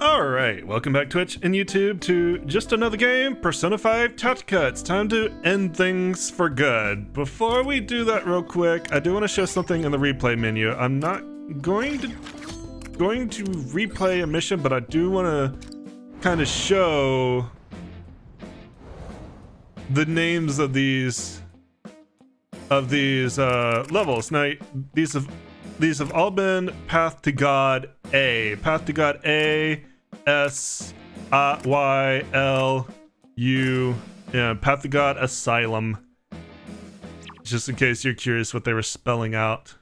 Alright, welcome back Twitch and YouTube to just another game, Persona 5 Tactica. It's time to end things for good. Before we do that real quick, I do want to show something in the replay menu. I'm not going to replay a mission, but I do want to kind of show the names of these levels. Now, these have all been Path to God A. Path to God A, S, Y, L, U, yeah, Path to God Asylum. Just in case you're curious what they were spelling out.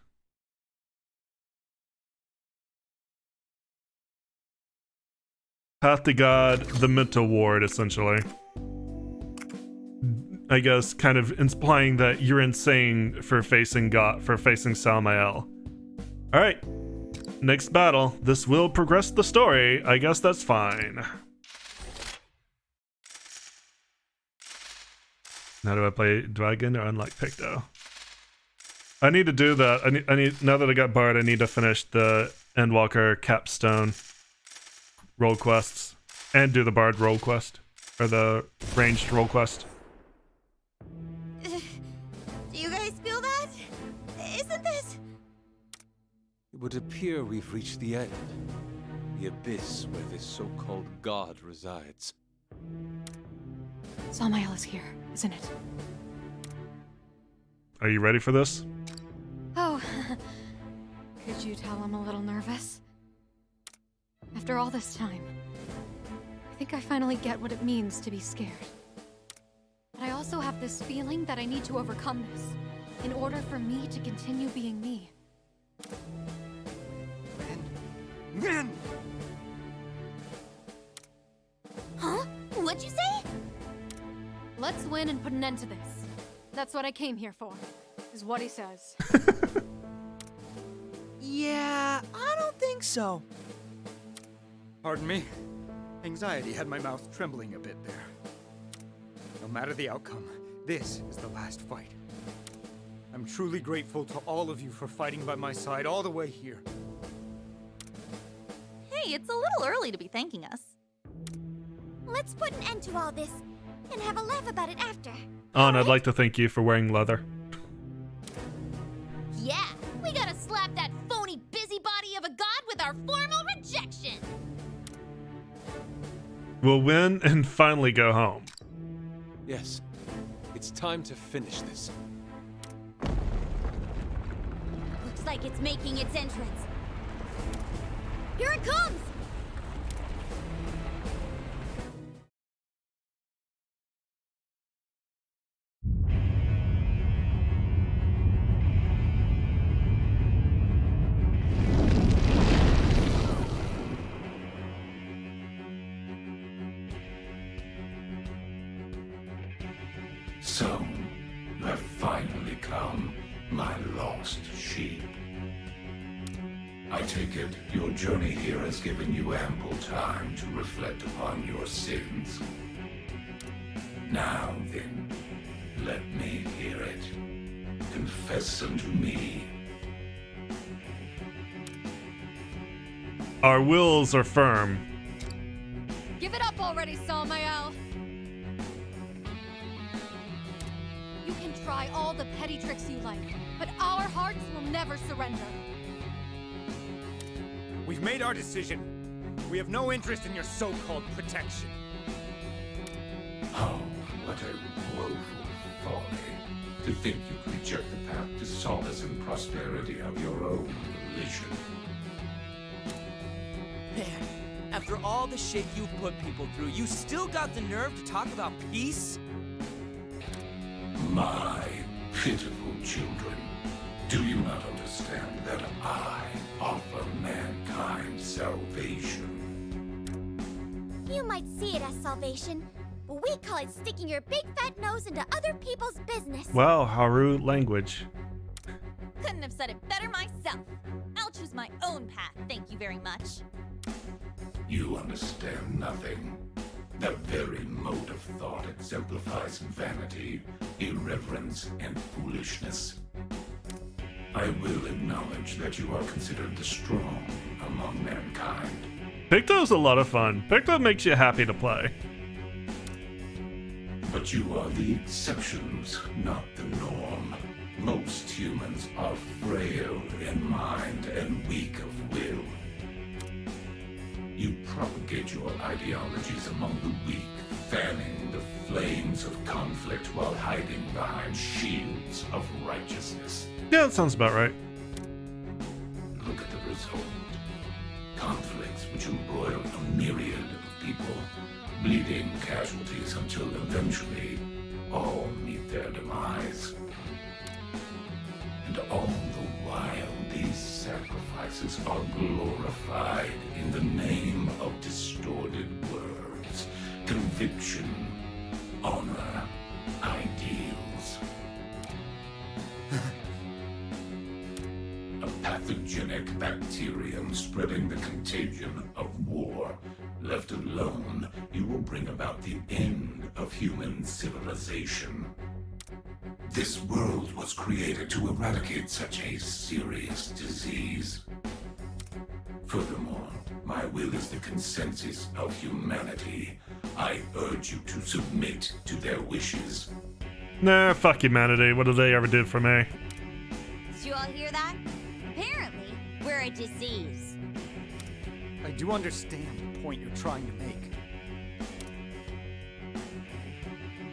Path to God, the mental ward, essentially. I guess kind of implying that you're insane for facing God, for facing Samael. Alright, next battle. This will progress the story. I guess that's fine. Now do I play Dragon or unlock Picto? I need to do that. I need now that I got Bard, I need to finish the Endwalker capstone role quests and do the Bard role quest, or the ranged role quest. Do you guys feel that? Isn't this? It would appear we've reached the end. The abyss where this so-called god resides. Samael is here, isn't it? Are you ready for this? Oh, could you tell I'm a little nervous? After all this time, I think I finally get what it means to be scared. But I also have this feeling that I need to overcome this in order for me to continue being me. Ren! Huh? What'd you say? Let's win and put an end to this. That's what I came here for, is what he says. Yeah, I don't think so. Pardon me. Anxiety had my mouth trembling a bit there. No matter the outcome, this is the last fight. I'm truly grateful to all of you for fighting by my side all the way here. Hey, it's a little early to be thanking us. Let's put an end to all this and have a laugh about it after. Oh, and I'd like to thank you for wearing leather. Yeah, we gotta slap that phony busybody of a god with our formal rejection. We'll win and finally go home. Yes, it's time to finish this. Looks like it's making its entrance. Here it comes! So, you have finally come, my lost sheep. I take it your journey here has given you ample time to reflect upon your sins. Now then, let me hear it. Confess unto me. Our wills are firm. Give it up already, Samael! You can try all the petty tricks you like, but our hearts will never surrender. We've made our decision. We have no interest in your so-called protection. Oh, what a woeful folly. To think you could reject the path to solace and prosperity of your own volition. Man, after all the shit you've put people through, you still got the nerve to talk about peace? My pitiful children, do you not understand that I offer mankind salvation? You might see it as salvation, but we call it sticking your big fat nose into other people's business. Wow, Haru language. Couldn't have said it better myself. I'll choose my own path, thank you very much. You understand nothing. That very mode of thought exemplifies vanity, irreverence, and foolishness. I will acknowledge that you are considered the strong among mankind. Picto's a lot of fun. Picto makes you happy to play. But you are the exceptions, not the norm. Most humans are frail in mind and weak of will. You propagate your ideologies among the weak, fanning the flames of conflict while hiding behind shields of righteousness. Yeah, that sounds about right. Look at the result. Conflicts which embroil a myriad of people, bleeding casualties until eventually all meet their demise. And all the while, these sacrifices are glorified in the name of distorted words, conviction, honor, ideals. A pathogenic bacterium spreading the contagion of war. Left alone, you will bring about the end of human civilization. This world was created to eradicate such a serious disease. Furthermore, my will is the consensus of humanity. I urge you to submit to their wishes. Nah, fuck humanity. What did they ever do for me? Did you all hear that? Apparently, we're a disease. I do understand the point you're trying to make.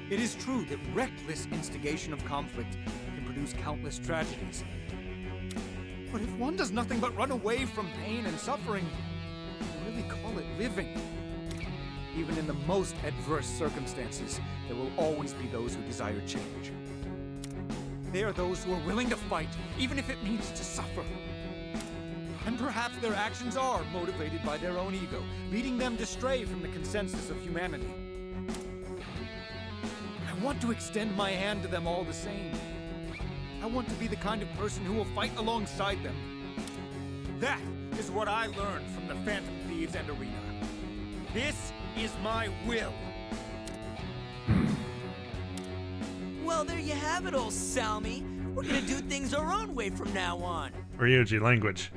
It is true that reckless instigation of conflict can produce countless tragedies. But if one does nothing but run away from pain and suffering, can you really call it living? Even in the most adverse circumstances, there will always be those who desire change. They are those who are willing to fight, even if it means to suffer. And perhaps their actions are motivated by their own ego, leading them to stray from the consensus of humanity. I want to extend my hand to them all the same. I want to be the kind of person who will fight alongside them. That is what I learned from the Phantom Thieves and Arena. This is my will. Well, there you have it, old Salmi. We're gonna do things our own way from now on. Ryuji language.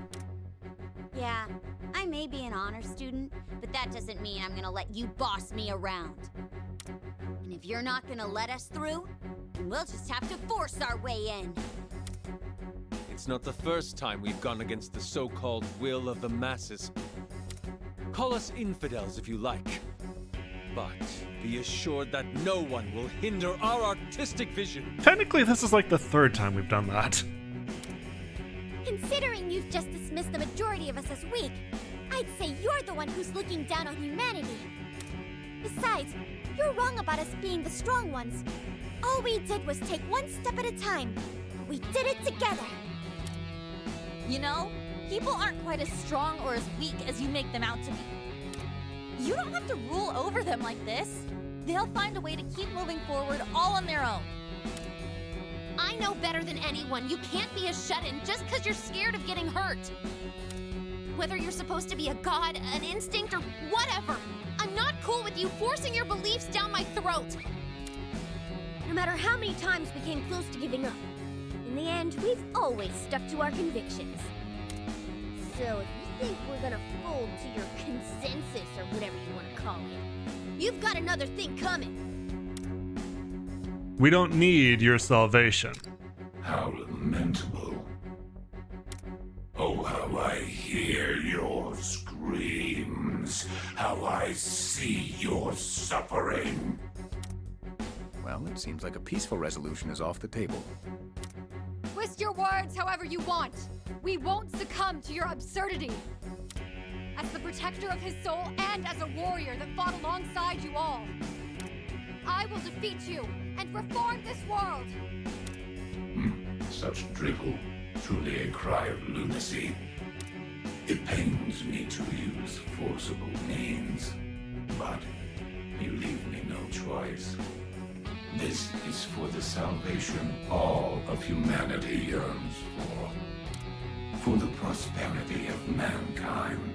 Yeah, I may be an honor student, but that doesn't mean I'm gonna let you boss me around. And if you're not gonna let us through, then we'll just have to force our way in. It's not the first time we've gone against the so-called will of the masses. Call us infidels if you like. But be assured that no one will hinder our artistic vision. Technically, this is like the third time we've done that. Considering you've just dismissed the majority of us as weak, I'd say you're the one who's looking down on humanity. Besides, you're wrong about us being the strong ones. All we did was take one step at a time. We did it together. You know, people aren't quite as strong or as weak as you make them out to be. You don't have to rule over them like this. They'll find a way to keep moving forward all on their own. I know better than anyone. You can't be a shut-in just because you're scared of getting hurt. Whether you're supposed to be a god, an instinct, or whatever, I'm not cool with you forcing your beliefs down my throat. No matter how many times we came close to giving up, in the end, we've always stuck to our convictions. So if you think we're gonna fold to your consensus or whatever you want to call it, you've got another thing coming. We don't need your salvation. How lamentable. Oh, how I hear your screams. How I see your suffering. Well, it seems like a peaceful resolution is off the table. Twist your words however you want. We won't succumb to your absurdity. As the protector of his soul and as a warrior that fought alongside you all, I will defeat you and reform this world. Such drivel, truly a cry of lunacy. It pains me to use forcible means, but you leave me no choice. This is for the salvation all of humanity yearns for the prosperity of mankind.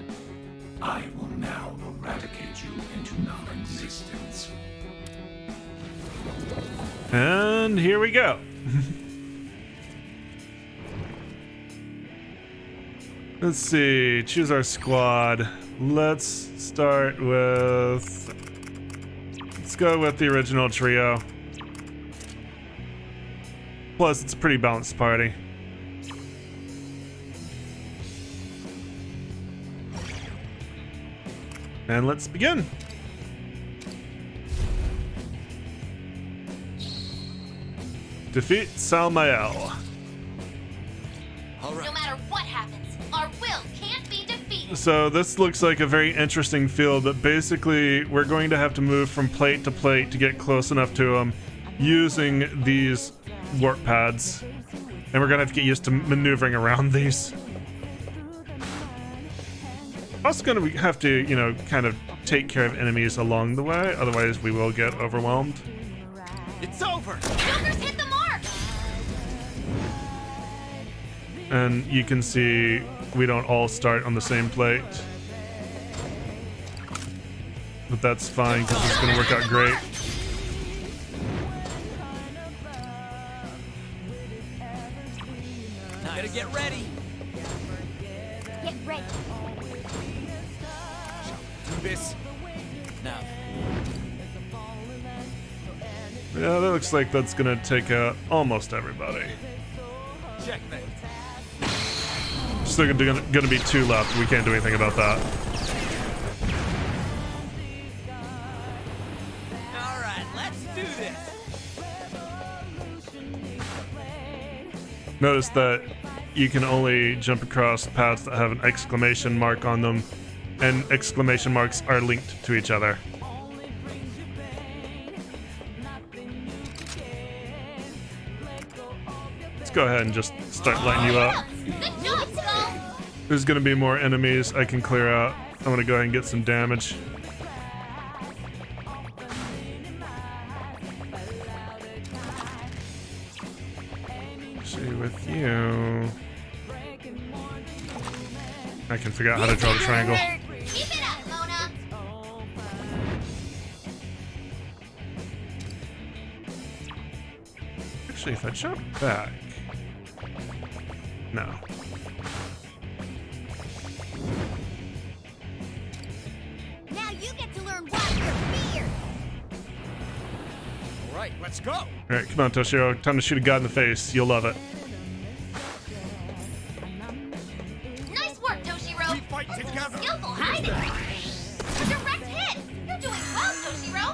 I will now eradicate you into non-existence. And here we go. Let's see. Choose our squad. let's start with... Let's go with the original trio. Plus, it's a pretty balanced party. And let's begin. Defeat Salmael. All right. No matter what happens, our will can't be defeated. So this looks like a very interesting field, but basically we're going to have to move from plate to plate to get close enough to them using these warp pads. And we're gonna have to get used to maneuvering around these. Also gonna have to, you know, kind of take care of enemies along the way, otherwise we will get overwhelmed. It's over! Joker's hit the mark! And you can see we don't all start on the same plate. But that's fine because it's gonna work out great. Better get ready! Get ready. Do this. Now. Yeah, that looks like that's gonna take out almost everybody. Checkmate. Still gonna be 2 left. We can't do anything about that. Alright, let's do this! Notice that you can only jump across paths that have an exclamation mark on them, and exclamation marks are linked to each other. Let's go ahead and just start lighting you up. Good job, Skull! There's gonna be more enemies I can clear out. I'm gonna go ahead and get some damage. Actually, with you, I can figure out how to draw the triangle. Keep it up, Mona! Actually, if I jump back, no. Now you get to learn why you're feared! Alright, let's go! All right, come on, Toshiro. Time to shoot a god in the face. You'll love it. Nice work, Toshiro! We fight together! Skillful hiding! A direct hit! You're doing well, Toshiro!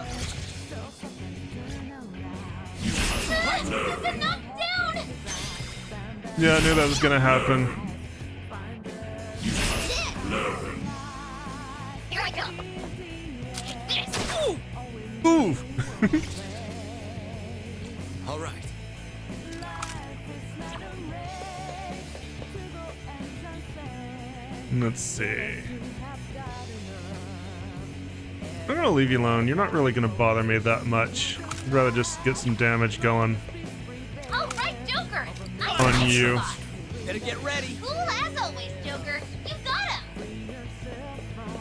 You're knocked down! Yeah, I knew that was gonna happen. Here I go! This! Ooh! All right. Let's see. I'm gonna leave you alone. You're not really gonna bother me that much. I'd rather just get some damage going All right, Joker! on you. Better get ready! Cool as always, Joker! You got him!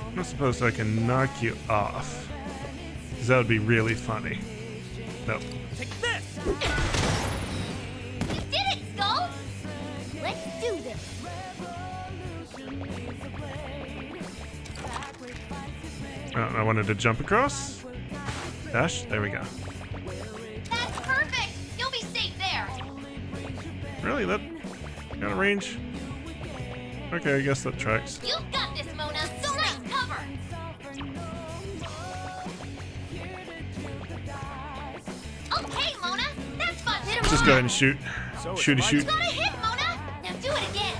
I'm not supposed I can knock you off. Because that would be really funny. Nope. Take this! You did it, Skull! Let's do this! I wanted to jump across. Dash. There we go. That's perfect! You'll be safe there! Really? That got a range? Okay, I guess that tracks. You've got this, Mona! So nice cover! Okay, Mona! That's fun! Hit him! Just go ahead and shoot. Shooty shoot. Got a hit, Mona! Now do it again!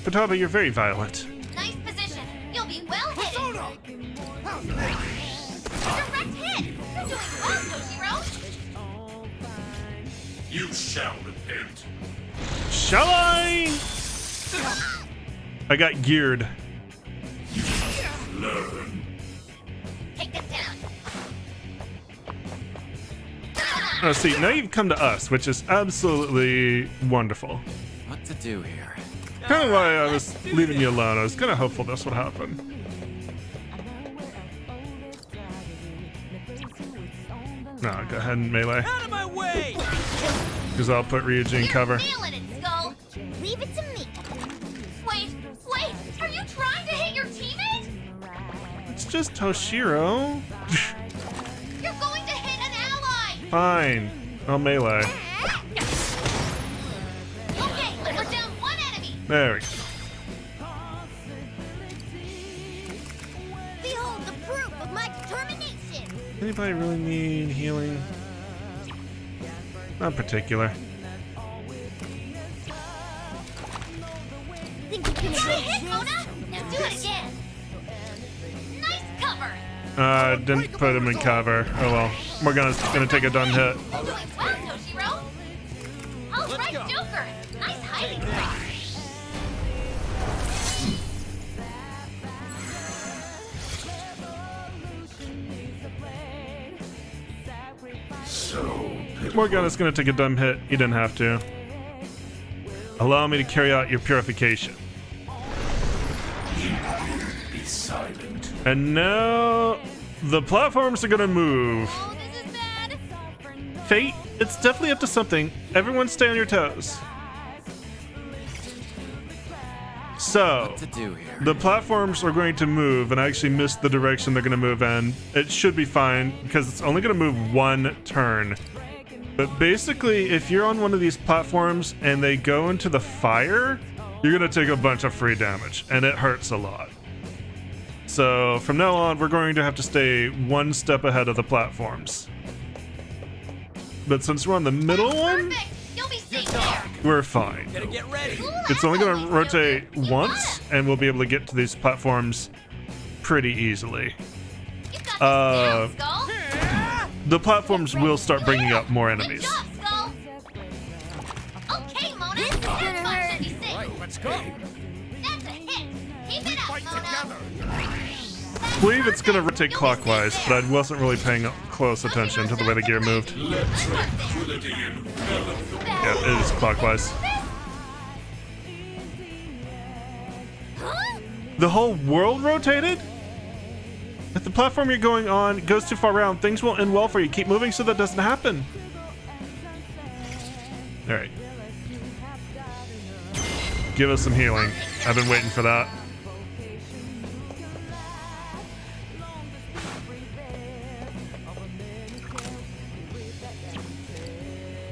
Futaba, you're very violent. Nice position! You'll be well hidden! Direct hit! You're doing well, Toshiro! You shall repent. Shall I? I got geared. Learn. Take it down! Oh, see, now you've come to us, which is absolutely wonderful. What to do here? Kind of why I was leaving you alone. I was kind of hopeful this would happen. No, go ahead and melee, Out of my way! because I'll put Ryuji in cover. Nailing it, Skull! Leave it to me! Wait! Are you trying to hit your just Toshiro. You're going to hit an ally! Fine. I'll melee. Okay, we're down one enemy! There we go. Behold the proof of my determination! Anybody really need healing? Not particular. Think you can hit, Mona? Now do it again! Nice cover! Didn't put him in cover. Oh well. Morgana's gonna take a done hit. You're doing well, Toshiro! All right, Joker! Nice hiding spot! So pitiful. Morgana's gonna take a dumb hit. You didn't have to. Allow me to carry out your purification. Be silent. And now the platforms are gonna move. Oh, this is bad! Fate, it's definitely up to something. Everyone stay on your toes. So, To do here. the platforms are going to move, and I actually missed the direction they're going to move in. It should be fine, because it's only going to move one turn. But basically, if you're on one of these platforms and they go into the fire, you're going to take a bunch of free damage, and it hurts a lot. So, from now on, we're going to have to stay one step ahead of the platforms. But since we're on the middle one, Perfect! You'll be safe there! we're fine. Better get ready. It's only going to rotate once, and we'll be able to get to these platforms pretty easily. You've got this down, Skull! The platforms will start bringing up more Good enemies. job, Skull! Okay, Mona! This one should be safe! Let's go. That's a hit! Keep it up, Mona! I believe it's going to rotate clockwise, but I wasn't really paying close attention to the way the gear moved. Yeah, it is clockwise. Huh? The whole world rotated? If the platform you're going on goes too far around, things won't end well for you. Keep moving so that doesn't happen. Alright. Give us some healing. I've been waiting for that.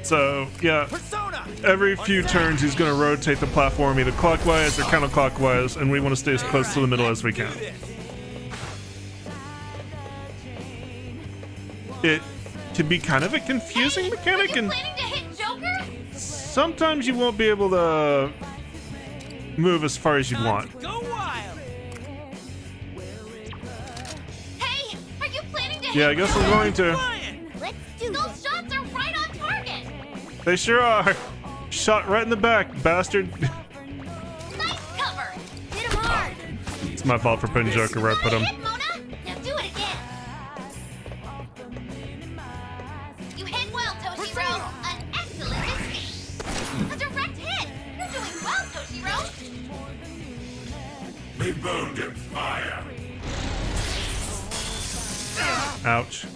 So, yeah, Persona. every few turns he's going to rotate the platform either clockwise or counterclockwise, and we want to stay as close to the middle as we can. It can be kind of a confusing mechanic, You and planning to hit Joker? sometimes you won't be able to move as far as you want. Go wild. Hey, are you planning to hit Yeah, I guess we're going to. Flying. Let's do Those shots are right on target! They sure are. Shot right in the back, bastard. Nice cover! Hit him hard! It's my fault for putting Joker where I put him. Hit, Mona! Now do it again! You hit well, Toshiro! An excellent escape! A direct hit! You're doing well, Toshiro! Be burned in fire. Ouch.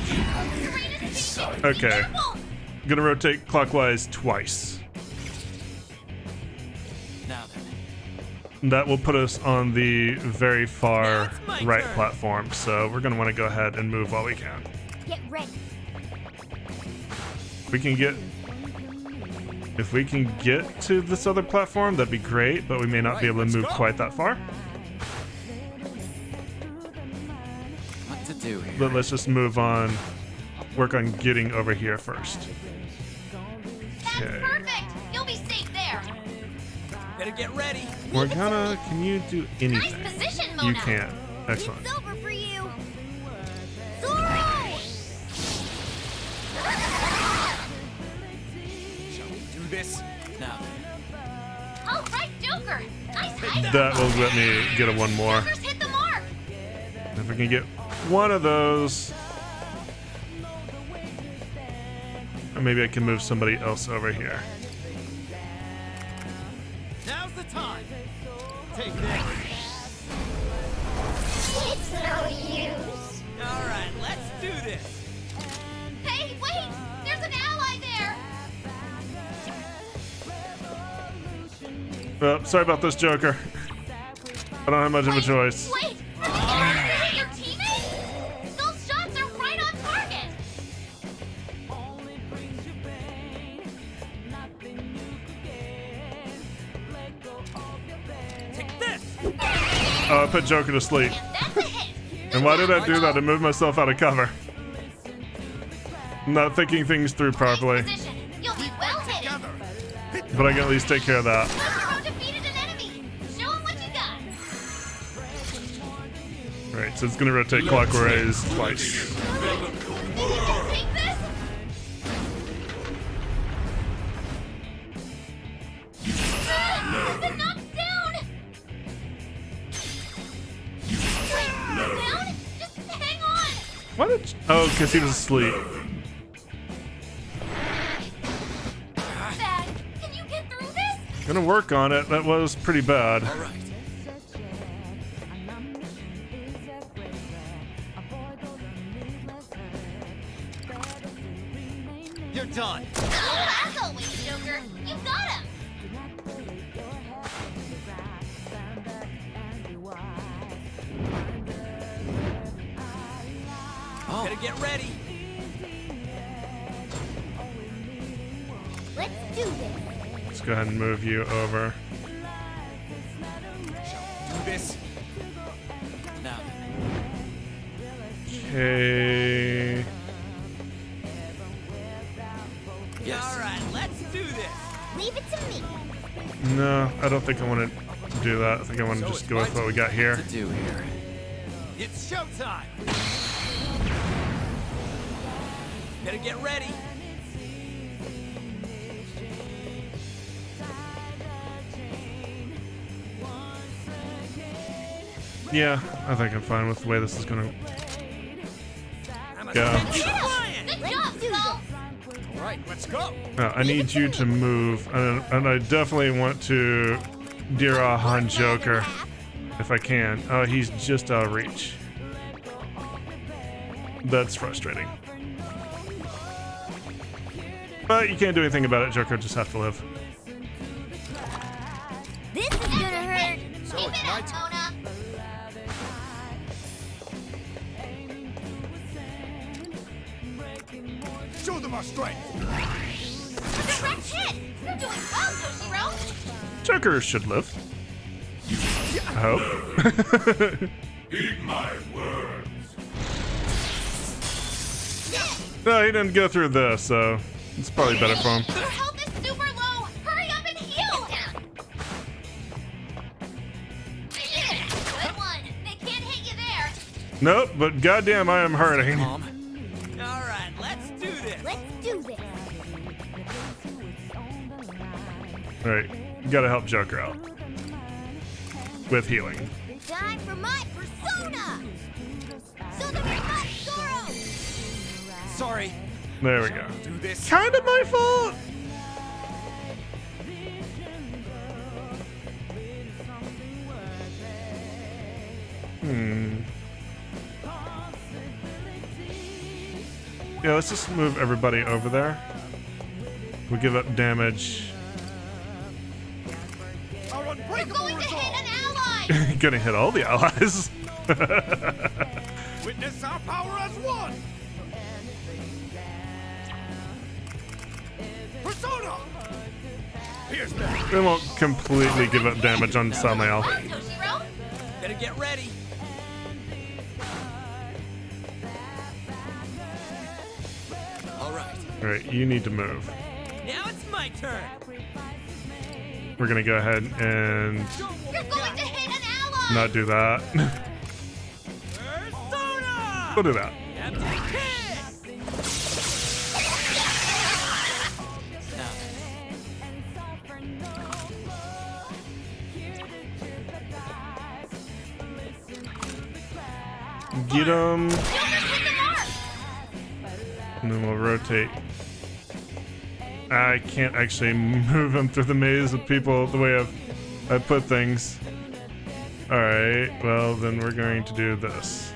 Great escape! Okay. Careful! Gonna rotate clockwise twice. Now then. That will put us on the very Now far it's my right turn. platform, so we're gonna want to go ahead and move while we can. Get ready! If we can get to this other platform, that'd be great, but we may not be able to move quite that far. What to do here? But let's just move on. Work on getting over here first. That's Okay. perfect! You'll be safe there! Better get ready. Morgana, can you do Nice anything? position, Mona! You can. Excellent. It's over for you! Zoro! Shall we do this? Now then. All right, Joker! Nice hiding! That will let me get a one more. Joker's hit the mark! If we can get one of those. Or maybe I can move somebody else over here. Now's the time. Take this. It's no use! All right, let's do this. Hey, wait! There's an ally there! Well, sorry about this, Joker. I don't have much of a choice. Wait! Are you trying to hit your teammates? Those shots are right on target! Take this! Oh, I put Joker to sleep. That's a hit! And why did I do that? I moved myself out of cover. Not thinking things through properly. Position. You'll be well hidden. But I can at least take care of that. Hero defeated an enemy. Show him what you got. Right, so it's gonna rotate clockwise twice. Take this. The knocked down. Wait, down? Just hang on. Why did? Oh, because he was asleep. Bad. Can you get through this? Gonna work on it. That was pretty bad. All right. You're done. Oh, as always, Joker. You got him. Better get ready. Let's do this. Let's go ahead and move you over. Do this. Now. Okay. Yes. All right, let's do this. Leave it to me. No, I don't think I want to do that. I think I want to just go with what we got here. To do here. It's showtime. Better get ready. Yeah, I think I'm fine with the way this is gonna I'm a go. Good job, Saul. All right, let's go. I need you to move, and I definitely want to Dira Han Joker if I can. Oh, he's just out of reach. That's frustrating. But you can't do anything about it. Joker just have to live. This is gonna hurt. Keep it up, Mona. Show them our strength. Direct hit. You're doing well, Toshiro. Joker should live. I hope. Heed my words. No, he didn't go through this, so it's probably better for him. Your health is super low. Hurry up and heal. Good one. They can't hit you there. Nope, but goddamn, I am hurting. All right, let's do this. Let's do this. All right, you gotta help Joker out with healing. Time for my persona. So the remote Zoro. Sorry. There we go. Do this. Kind of my fault. Yeah, let's just move everybody over there. We'll give up damage. We're going to hit an ally. Gonna hit all the allies. Witness our power as one. Persona. Here's that. We won't completely give up damage on Samael. Toshiro. Better get ready. All right. All right, you need to move. Now it's my turn. We're gonna go ahead and You're going to hit an ally. not do that. Persona. We'll do that. Captain Kidd. Get him, Joker's hit the mark. and then we'll rotate. I can't actually move him through the maze of people the way I put things. All right, well then we're going to do this.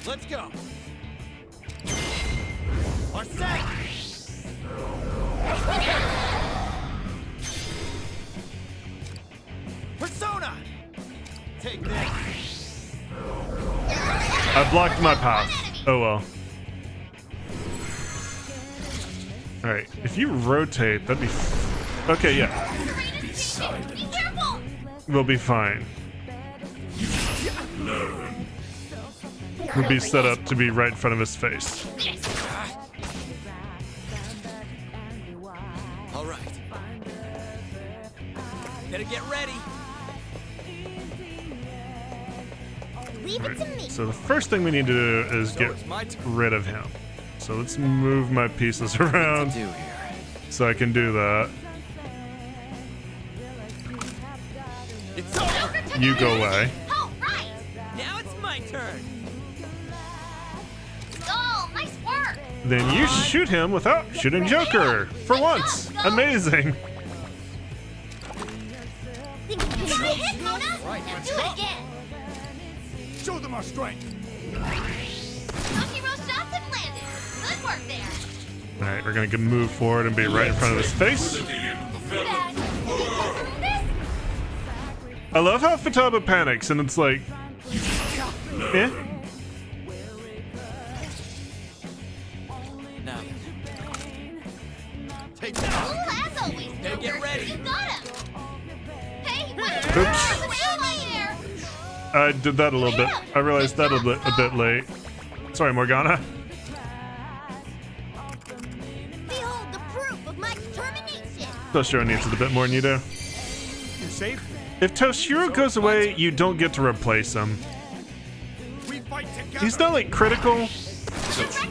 Let's go. Our set. Persona! Take this. I blocked my path. Oh well. Alright, if you rotate, that'd be... Okay, yeah. Be careful! We'll be fine. We'll be set up to be right in front of his face. All right. Better get ready. Leave it to me. So the first thing we need to do is get It's my turn. rid of him. So let's move my pieces around Do here. so I can do that. It's over. You go away. Oh, right. Now it's my turn. Oh, nice work. Then you shoot him without shooting Joker. For once. Amazing. Think you can do it, Mona? Now do it again. Show them our strength. Toshiro shots have landed. Good work there. Alright, we're gonna move forward and be right in front of his face. Bad. Can you pull through this? I love how Futaba panics and it's like... Eh? Now. Take Cool that. as always, Better get Joker. ready. You got him. Hey, wait. Oops. There's an ally there. I did that a little bit. I realized that a bit late. Sorry, Morgana. Behold the proof of my determination. Toshiro needs it a bit more than you do. You safe? If Toshiro goes away, you don't get to replace him. We fight together. He's not like critical,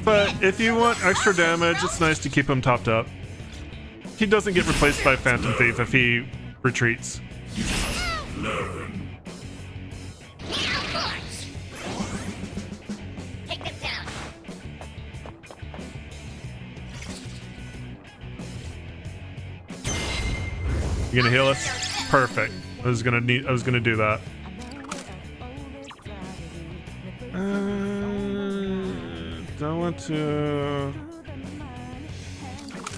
but if you want extra damage, it's nice to keep him topped up. He doesn't get replaced by Phantom Thief if he retreats. Take them down. You gonna heal us? Perfect. I was gonna do that. Don't want to.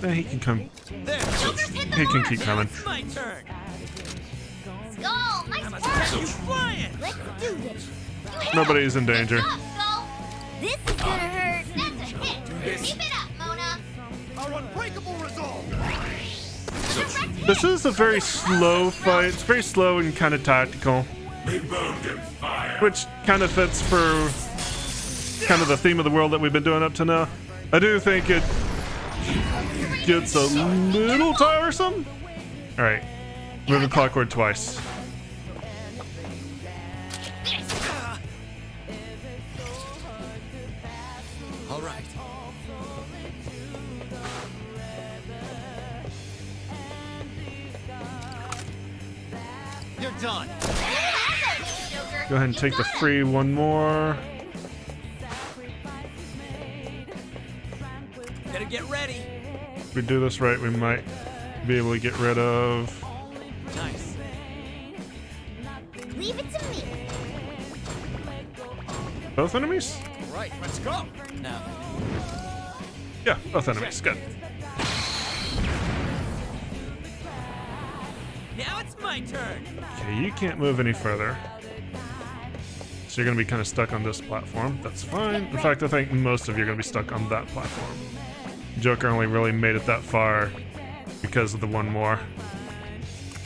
He can come. There. Joker's hit the He can mark. keep coming. It's my turn. Skull, nice I'm a work. you flying. Let's do this. You hit Nobody's in him. danger. Good job, Skull. This is gonna hurt. That's a hit. Keep it up, Mona. Our unbreakable resolve. Direct This hit. is a very slow fight. It's very slow and kind of tactical, They burned in fire. which kind of fits for kind of the theme of the world that we've been doing up to now. I do think it gets a little tiresome. All right, moving clockward twice. All right. You're done. Joker. Go ahead and take the free one more. Better get ready. If we do this right, we might be able to get rid of Nice. Leave it to me. both enemies. All right, let's go. Now. Yeah, both enemies. Good. Now it's my turn. Okay, you can't move any further. So you're gonna be kind of stuck on this platform. That's fine. In fact, I think most of you are gonna be stuck on that platform. Joker only really made it that far because of the one more.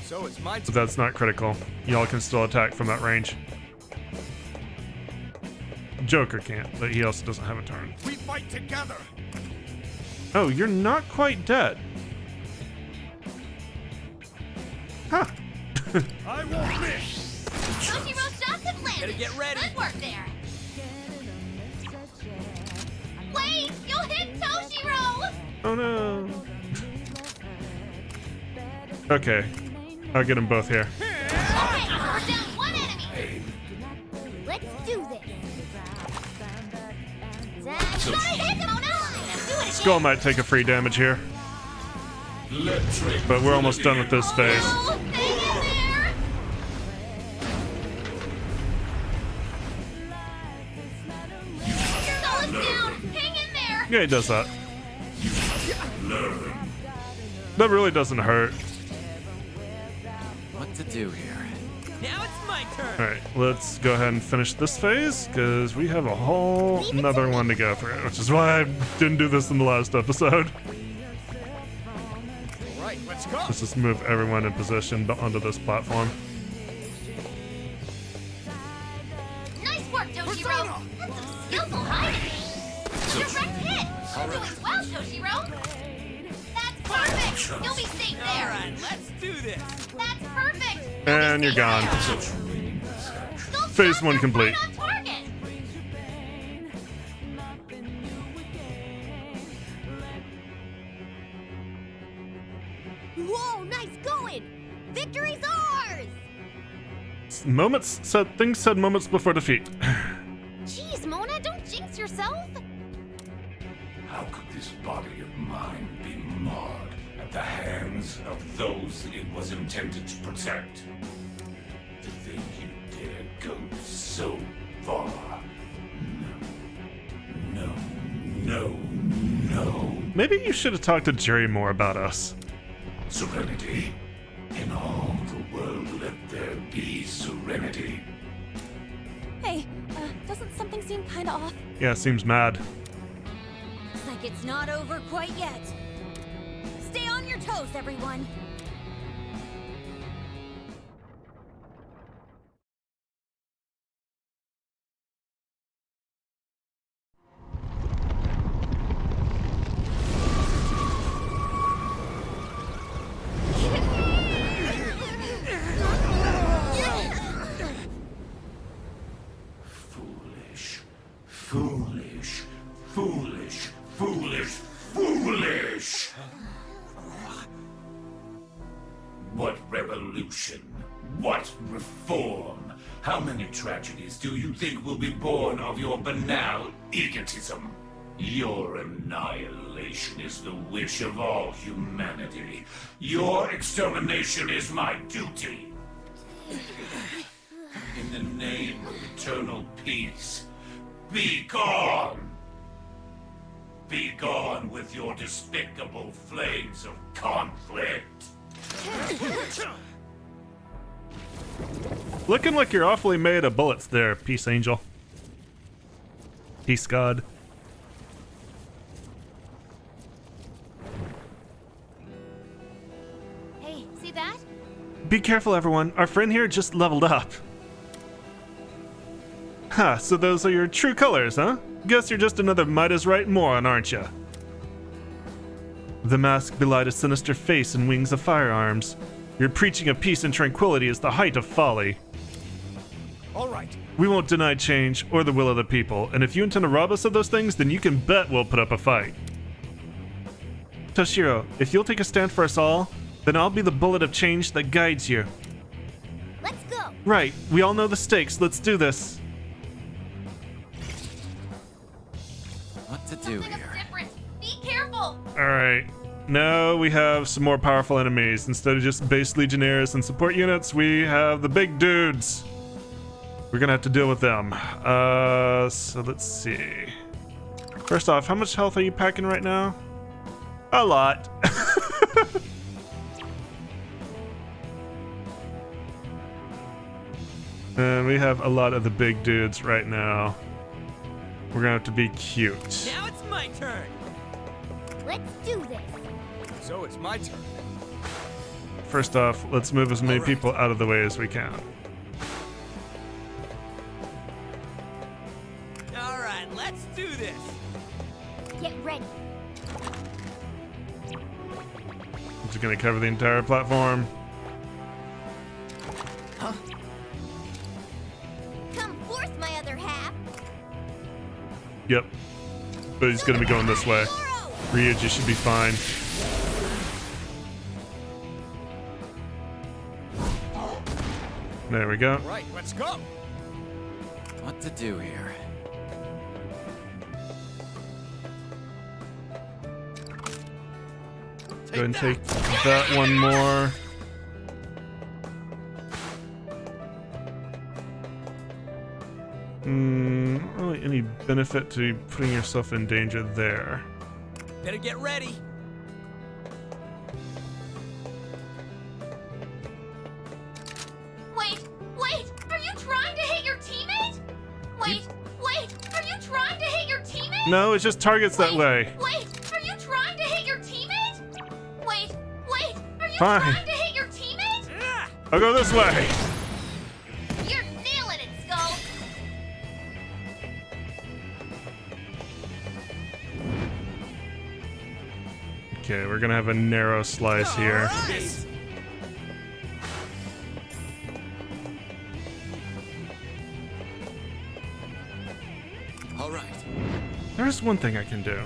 So it's my But turn. that's not critical. Y'all can still attack from that range. Joker can't, but he also doesn't have a turn. We fight together. Oh, you're not quite dead. Huh. I won't miss. Toshiro shots have landed. Better get ready. Good work there. Wait, you hit Toshiro. Oh no. Okay. I'll get them both here. Okay, we're down one enemy. Let's do this. Gotta hit him, Mona. Let's do it again. Skull might take a free damage here, but we're almost done with this phase. Oh, hang in there. Skull is down. Hang in there. Yeah, he does that. That really doesn't hurt. What to do here? Now it's my turn. All right, let's go ahead and finish this phase because we have a whole another one to go through, which is why I didn't do this in the last episode. All right, let's go. Let's just move everyone in position onto this platform. Nice work, Toshiro. That's some skillful hiding. Direct hit. You're doing well, Toshiro. That's perfect. You'll be safe All there. right, let's do this. That's perfect. And you're gone. Don't Phase stop one them complete. right on target. Whoa, nice going. Victory's ours. Things said moments before defeat. Jeez, Mona, don't jinx yourself. How could this body of mine be marred at the hands of those it was intended to protect? To think you dared go so far. No. No, no, no. Maybe you should have talked to Jerry more about us. Serenity. In all the world, let there be serenity. Hey, doesn't something seem kinda off? Yeah, seems mad. Looks like it's not over quite yet. Stay on your toes, everyone. Foolish, foolish, foolish, foolish, foolish! What revolution? What reform? How many tragedies do you think will be born of your banal egotism? Your annihilation is the wish of all humanity. Your extermination is my duty. In the name of eternal peace, be gone! Be gone with your despicable flames of conflict! Looking like you're awfully made of bullets there, Peace Angel. Peace God. Hey, see that? Be careful, everyone. Our friend here just leveled up. Ha, so those are your true colors, huh? Guess you're just another Midas right moron, aren't you? The mask belied a sinister face and wings of firearms. Your preaching of peace and tranquility is the height of folly. All right. We won't deny change or the will of the people, and if you intend to rob us of those things, then you can bet we'll put up a fight. Toshiro, if you'll take a stand for us all, then I'll be the bullet of change that guides you. Let's go. Right, we all know the stakes. Let's do this. What to do Something here? different. Be careful. Alright, now we have some more powerful enemies. Instead of just base legionnaires and support units, we have the big dudes. We're gonna have to deal with them. So let's see. First off, how much health are you packing right now? A lot. And we have a lot of the big dudes right now. We're gonna have to be cute. Now it's my turn. Let's do this. So it's my turn. First off, let's move as many Alright. people out of the way as we can. All right, let's do this. Get ready. I'm just gonna cover the entire platform. Come forth, my other half. Yep. But he's gonna be going this way. Ryuji should be fine. There we go. All right, let's go. What to do here? Go ahead and take that one more. Not really any benefit to putting yourself in danger there. Better get ready. Wait, No, it just targets that way. Wait, are you trying to hit your teammate? Wait, are you Fine. trying to hit your teammate? I'll go this way. You're nailing it, Skull. Okay, we're gonna have a narrow slice here. All right. There's one thing I can do.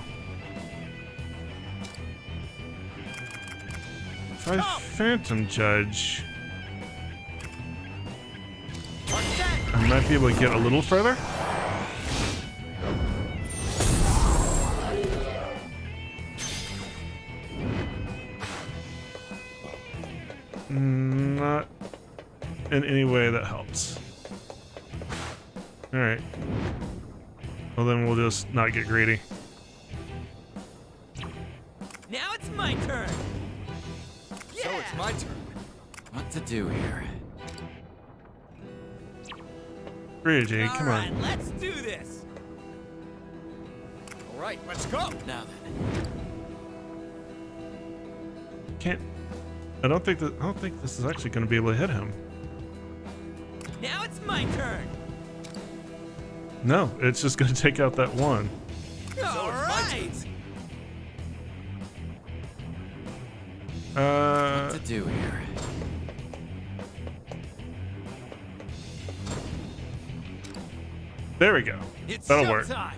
If I Phantom Judge, I might be able to get a little further. Not in any way that helps. Alright. Well, then we'll just not get greedy. Now it's my turn. So it's my turn. What to do here? Greedy, come All right, on. let's do this. All right, let's go. Now then. Can't. I don't think this is actually going to be able to hit him. Now it's my turn. No, it's just going to take out that one. All right. What To do here. There we go. It's That'll work. showtime.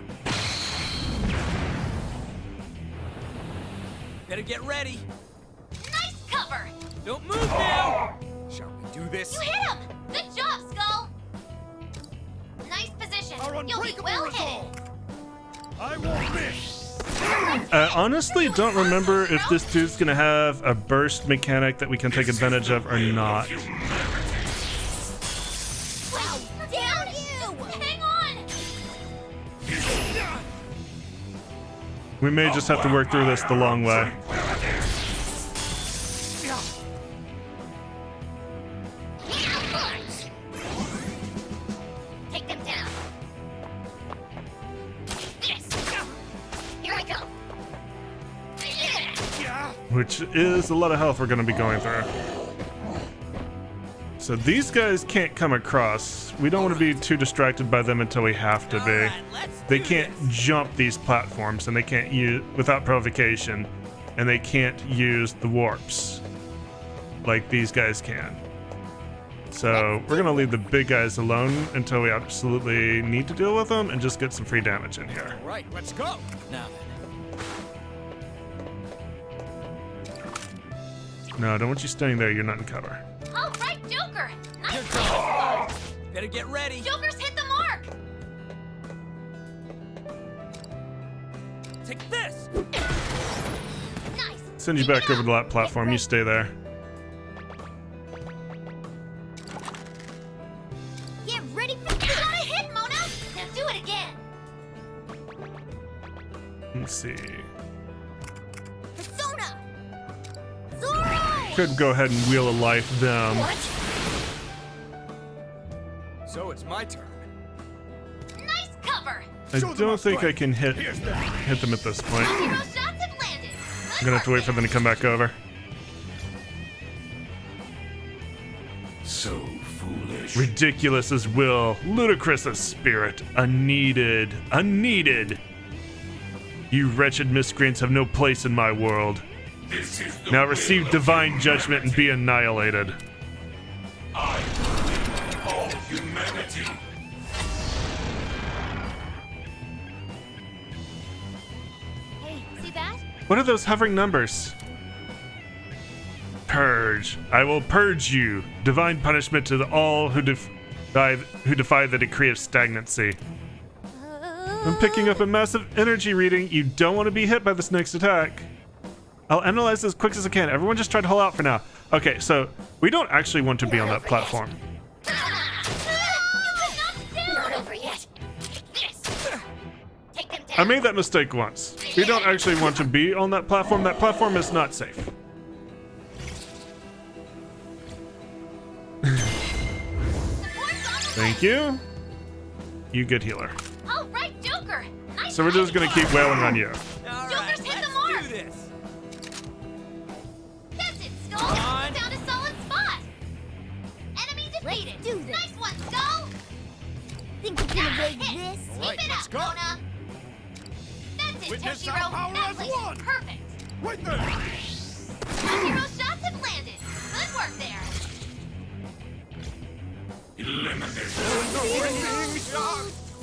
Better get ready. Nice cover. Don't move now. Shall we do this? You hit him. Good job, Skull. Nice position. You'll be well hidden. I won't miss. I honestly don't remember if this dude's going to have a burst mechanic that we can take advantage of or not. Well, down you. Hang on. We may just have to work through this the long way. Take them down. This. Here I go. Which is a lot of health we're going to be going through. So these guys can't come across. We don't want to be too distracted by them until we have to All be. right, let's They do can't this. jump these platforms, and they can't use without provocation, and they can't use the warps like these guys can. So we're gonna leave the big guys alone until we absolutely need to deal with them, and just get some free damage in here. All right, let's go. Now then. No, I don't want you staying there. You're not in cover. All right, Joker. Nice You're cover, gone. Skull. Better get ready. Joker's hit the mark. Take this. Nice. Send you back over to that platform. You stay there. Get ready for You got a hit, Mona. Now do it again. Let's see. Persona. Zorro. Could go ahead and wheel a life them. So it's my turn. Nice cover. I don't think I can hit them at this point. Zero shots have landed. I'm gonna have to wait for them to come back over. So foolish. Ridiculous as will, ludicrous as spirit, unneeded, unneeded. You wretched miscreants have no place in my world. This is the Now will receive of divine judgment and be annihilated. I all humanity. Hey, see that? What are those hovering numbers? Purge. I will purge you. Divine punishment to all who defy the decree of stagnancy. I'm picking up a massive energy reading. You don't want to be hit by this next attack. I'll analyze this as quick as I can. Everyone just try to hold out for now. Okay, so we don't actually want to be on that platform. Not over yet. This. Take them down. I made that mistake once. We don't actually want to be on that platform. That platform is not safe. Thank you. You good healer. All right, Joker. Nice so we're just gonna keep wailing on you. All Joker's right, hit the let's mark. do this. That's it, Skull. on. Found a solid spot. Enemy defeated. do this. Nice one, Skull. Think you can evade this? Keep it up, Mona. That's it, Witness Toshiro. our power That as place one. is perfect. Right there! Toshiro's shots have landed. Good work there.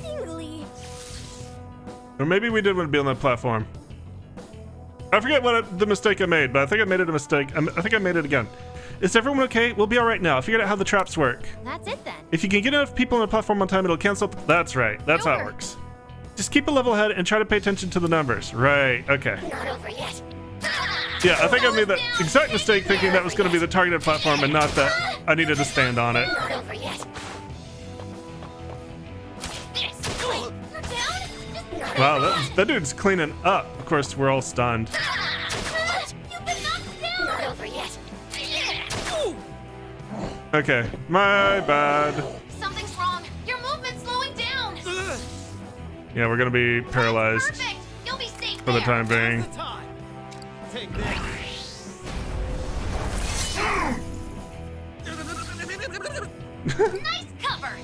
Tingly. Or maybe we did want to be on that platform. I forget the mistake I made, but I think I made it a mistake. I think I made it again. Is everyone okay? We'll be all right now. I figured out how the traps work. That's it then. If you can get enough people on the platform on time, it'll cancel. That's right. That's how it Sure. works. Just keep a level head and try to pay attention to the numbers. Right. Okay. Not over yet. Yeah, I think I made that exact mistake thinking that was going to be the targeted platform and not that I needed to stand on it. Not over yet. This. Wait, you're down? Just Wow, that dude's cleaning up. Of course, we're all stunned. You've been knocked down. Not over yet. Okay, my bad. Something's wrong. Your movement's slowing down. Yeah, we're going to be paralyzed Perfect. You'll be safe for the there. time being. Now's the time. Take this. Nice cover.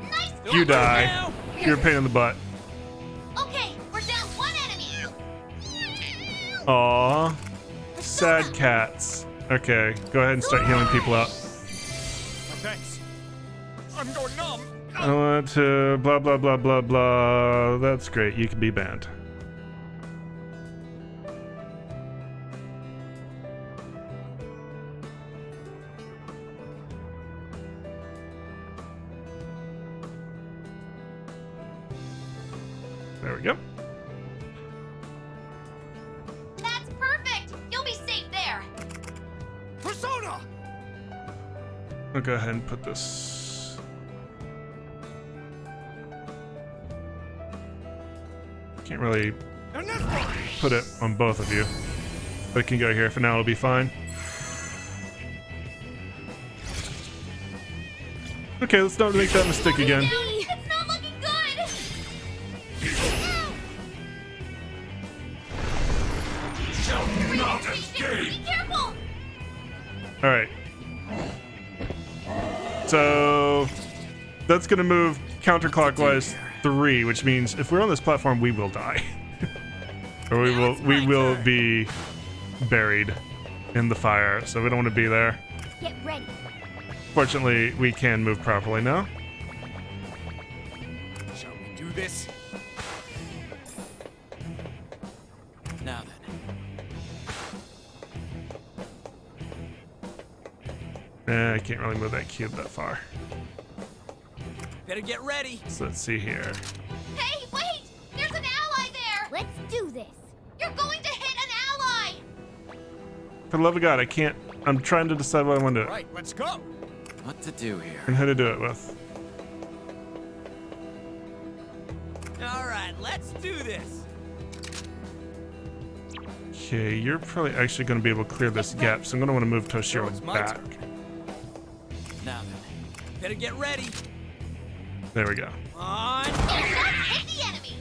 Nice cover. You die. Now. You're a pain in the butt. Okay, we're down one enemy. Aw. Sad cats. Okay, go ahead and start healing people out. Thanks. I'm going numb. I want to blah blah blah blah blah. That's great. You can be banned. There we go. That's perfect. You'll be safe there. Persona! I'll go ahead and put this. Can't really And this one! put it on both of you, but it can go here. For now, it'll be fine. Okay, let's not make that mistake again. It's not looking good. Shall not escape! Be careful. All right. So that's gonna move counterclockwise 3, which means if we're on this platform, we will die, or we will be buried in the fire. So we don't want to be there. Get ready. Fortunately, we can move properly now. Shall we do this? Now then. I can't really move that cube that far. Better get ready. So let's see here. Hey, wait. There's an ally there. Let's do this. You're going to hit an ally. For the love of God, I can't. I'm trying to decide what I want to do Right, let's go! What to do here? and who to do it with. All right, let's do this. Okay, you're probably actually going to be able to clear this gap, so I'm going to want to move Toshiro it's my back. turn. Now then. Better get ready. There we go. On. Your shots hit the enemy.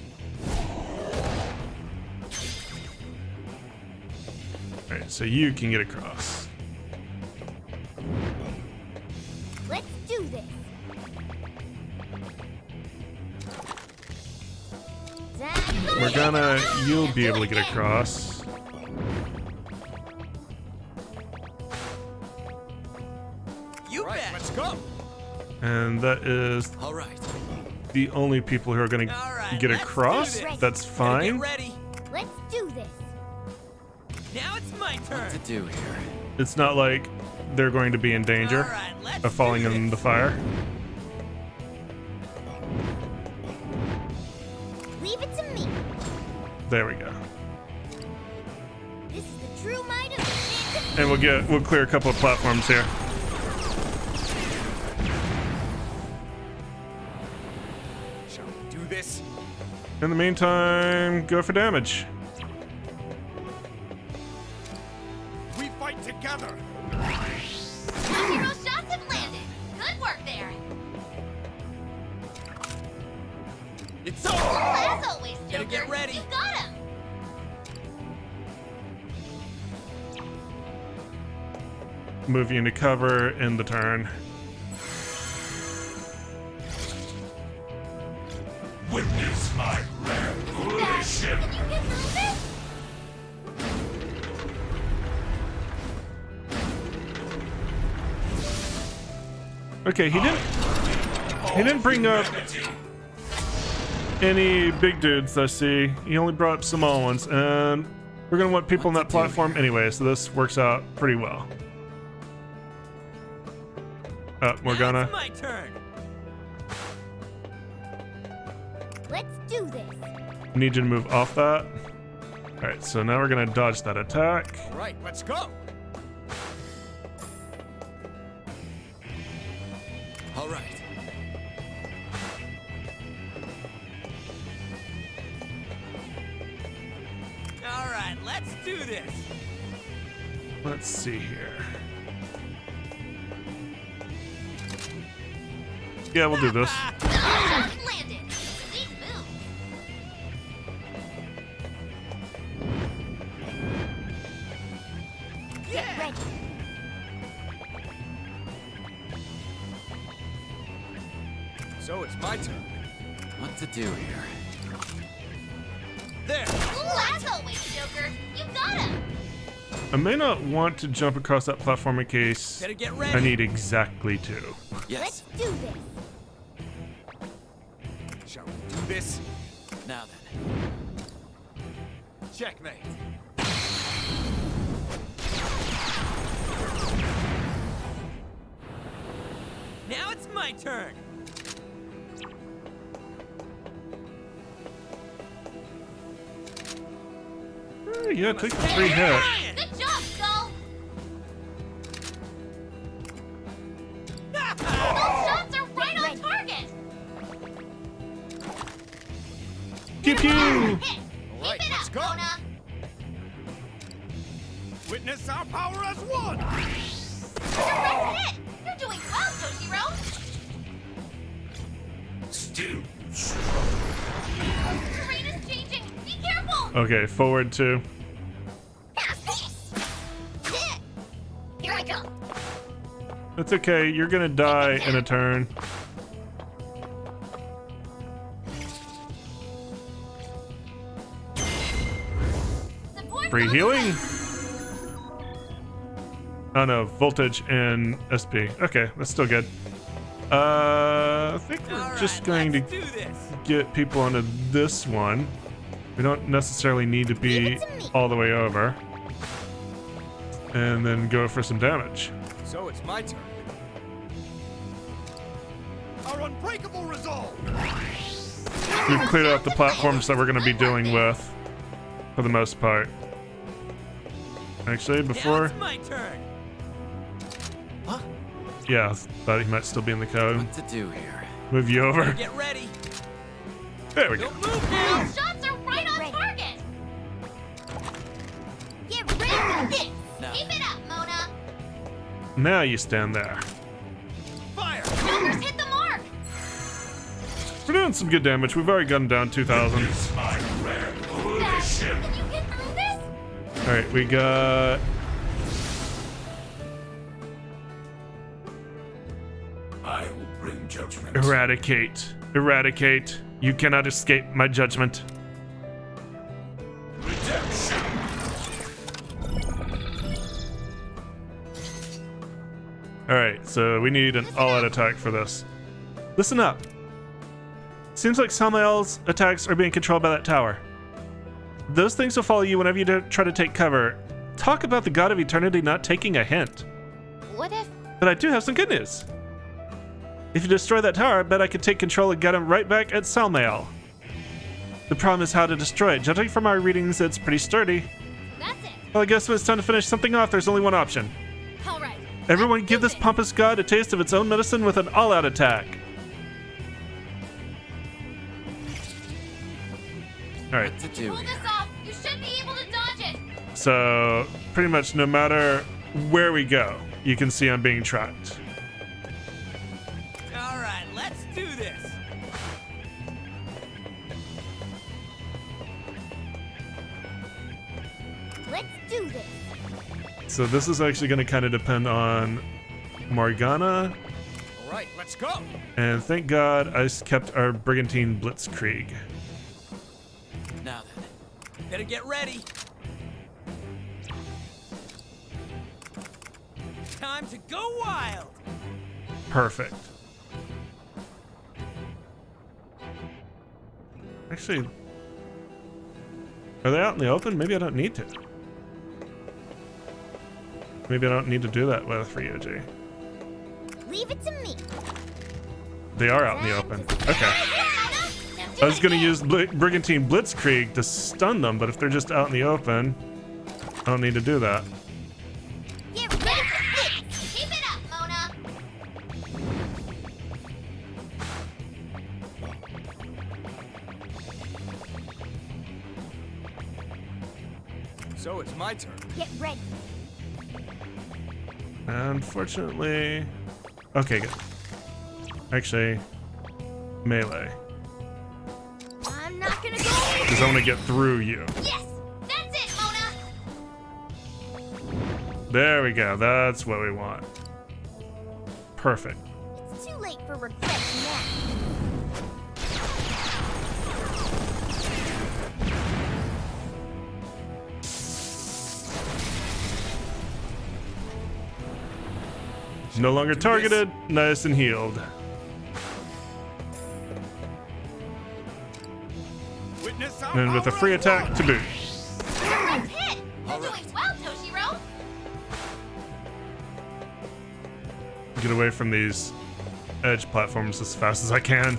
All right, so you can get across. Let's do this. We're gonna. You'll be able to get across. You Right, bet. let's go! And that is All right. the only people who are going to All right, get let's across. do this. That's Better fine. get ready. Let's do this. Now it's my turn. What to do here? It's not like they're going to be in danger All right, let's of falling do in the this. fire. Leave it to me. There we go. This is the true might of And we'll clear a couple of platforms here. Shall we do this? In the meantime, go for damage. We fight together! Toshiro's shots have landed. Good work there. move you into cover in the turn. Witness my revolution. Can you get through this? Okay, he didn't bring up any big dudes, I see. He only brought up small ones, and we're gonna want people on that platform anyway, so this works out pretty well. Morgana. Now it's my turn. Let's do this. Need you to move off that. Alright, so now we're gonna dodge that attack. All right, let's go. All right. All right, let's do this. Let's see here. Yeah, we'll do this. Landed. Sweet move. Get ready. So it's my turn. What to do here? There. Let's go, Witch Joker. You got him. I may not want to jump across that platform in case Better get ready. I need exactly two. Let's do this. Shall we do this? Now then. Checkmate. Now it's my turn. Yeah, take the 3 hit. Good job, Skull. Those shots are right on target. Pew pew! Hit. All right, Keep it let's up, go. Mona. Witness our power as one. Direct hit. You're doing well, Toshiro. Still Terrain is changing. Be careful. Okay, forward 2. Here I go. That's okay, you're gonna die in a turn. Support Free those healing? legs. Oh no, voltage and SP. Okay, that's still good. I think we're All just right, going to let's do this. get people onto this one. We don't necessarily need to Leave be it to me. all the way over. And then go for some damage. So it's my turn. Our unbreakable resolve. We've cleared out the platforms that we're going to be dealing with for the most part. Actually, Now before... it's my turn. Yeah, I thought he might still be in the code. What to do here? Move you over. Get ready. There we go. Don't move now. Those shots are right on target. Get ready for this. Now. Keep it up, Mona. Now you stand there. Fire. Jokers hit the mark. We're doing some good damage. We've already gotten down 2,000. witness my revolution. Can you get through this? Alright, we got... I will bring judgment. Eradicate. Eradicate. You cannot escape my judgment. Redemption. Alright, so we need an all-out attack for this. Listen up. Seems like Samael's attacks are being controlled by that tower. Those things will follow you whenever you try to take cover. Talk about the God of Eternity not taking a hint. What if? But I do have some good news. If you destroy that tower, I bet I could take control and get him right back at Samael. The problem is how to destroy it. Judging from our readings, it's pretty sturdy. That's it. Well, I guess when it's time to finish something off, there's only one option. All right. Everyone Let's give do this pompous god a taste of its own medicine with an all-out attack. Alright, What to do Pull here? this off. You should be able to dodge it. so pretty much no matter where we go, you can see I'm being tracked. All right, let's do this. Let's do this. So this is actually going to kind of depend on Morgana. All right, let's go. And thank God I kept our Brigantine Blitzkrieg. Now then, better get ready. Time to go wild. Perfect. Actually, are they out in the open? Maybe I don't need to. Maybe I don't need to do that with Free OG. Leave it to me. They are out in the open. Okay. I was gonna use Brigantine Blitzkrieg to stun them, but if they're just out in the open, I don't need to do that. Get ready for this. Keep it up, Mona. So it's my turn. Get ready. Unfortunately, okay, good. Actually, melee, I'm not gonna go. because I want to get through you. Yes, that's it, Mona. There we go. That's what we want. Perfect. It's too late for regrets now. No longer targeted. Nice and healed. Witness our And with a power free of attack war. to boot. Perfect hit. You're doing well, Toshiro. Get away from these edge platforms as fast as I can.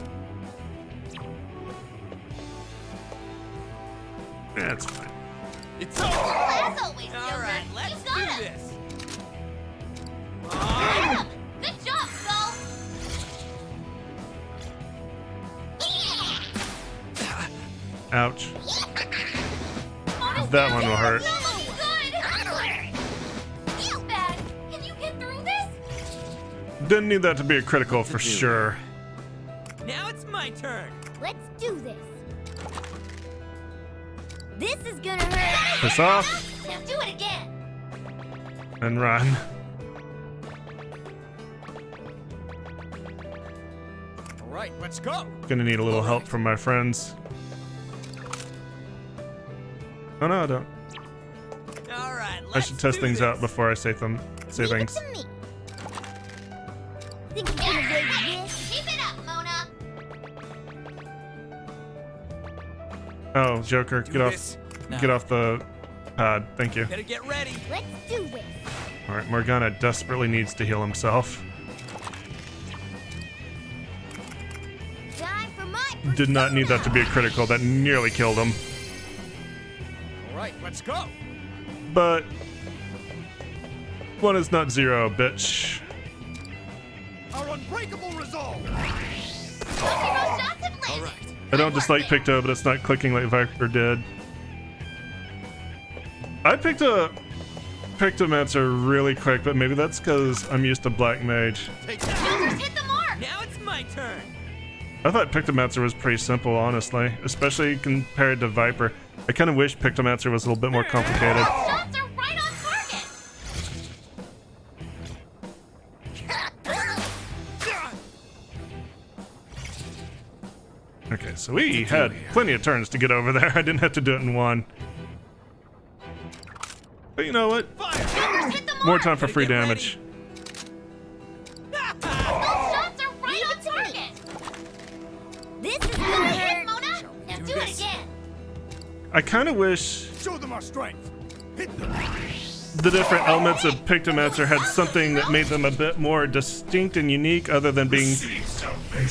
That's fine. It's over. As always, All Joker. right, let's You do got him. this. Awesome. Good job, Skull. Ouch. That one will hurt. Feels bad. Can you get through this? Didn't need that to be a critical for sure. Now it's my turn. Let's do this. This is gonna hurt. Piss off Now do it again. and run. All right, let's go. Gonna need a little help from my friends. Oh no, I don't. All right, let's I should test do things this. out before I say Leave things. it to me. Think you're gonna avoid this? Keep it up, Mona. Oh, Joker, Do get off, this now. get off the pad. Thank you. Better get ready. Let's do this. All right, Morgana desperately needs to heal himself. Time for my Did not need that to be a critical. That nearly killed him. All right, let's go. But one is not zero, bitch. Our unbreakable resolve. Toshiro shots have landed. All right. I don't dislike Picto, but it's not clicking like Viper did. I picked a Pictomancer really quick, but maybe that's because I'm used to Black Mage. Take Joker's hit the mark. Now it's my turn. I thought Pictomancer was pretty simple, honestly, especially compared to Viper. I kind of wish Pictomancer was a little bit more complicated. Shots are right on target. Okay, so we had plenty of turns to get over there. I didn't have to do it in one. But you know what? Joker's hit the mark. More time for Gotta free get ready. damage. Those shots are right on target. This is gonna hit, Mona. Now do it again. I kind of wish Show them our strength. Hit them. the different elements of Pictomancer had something that made them a bit more distinct and unique other than being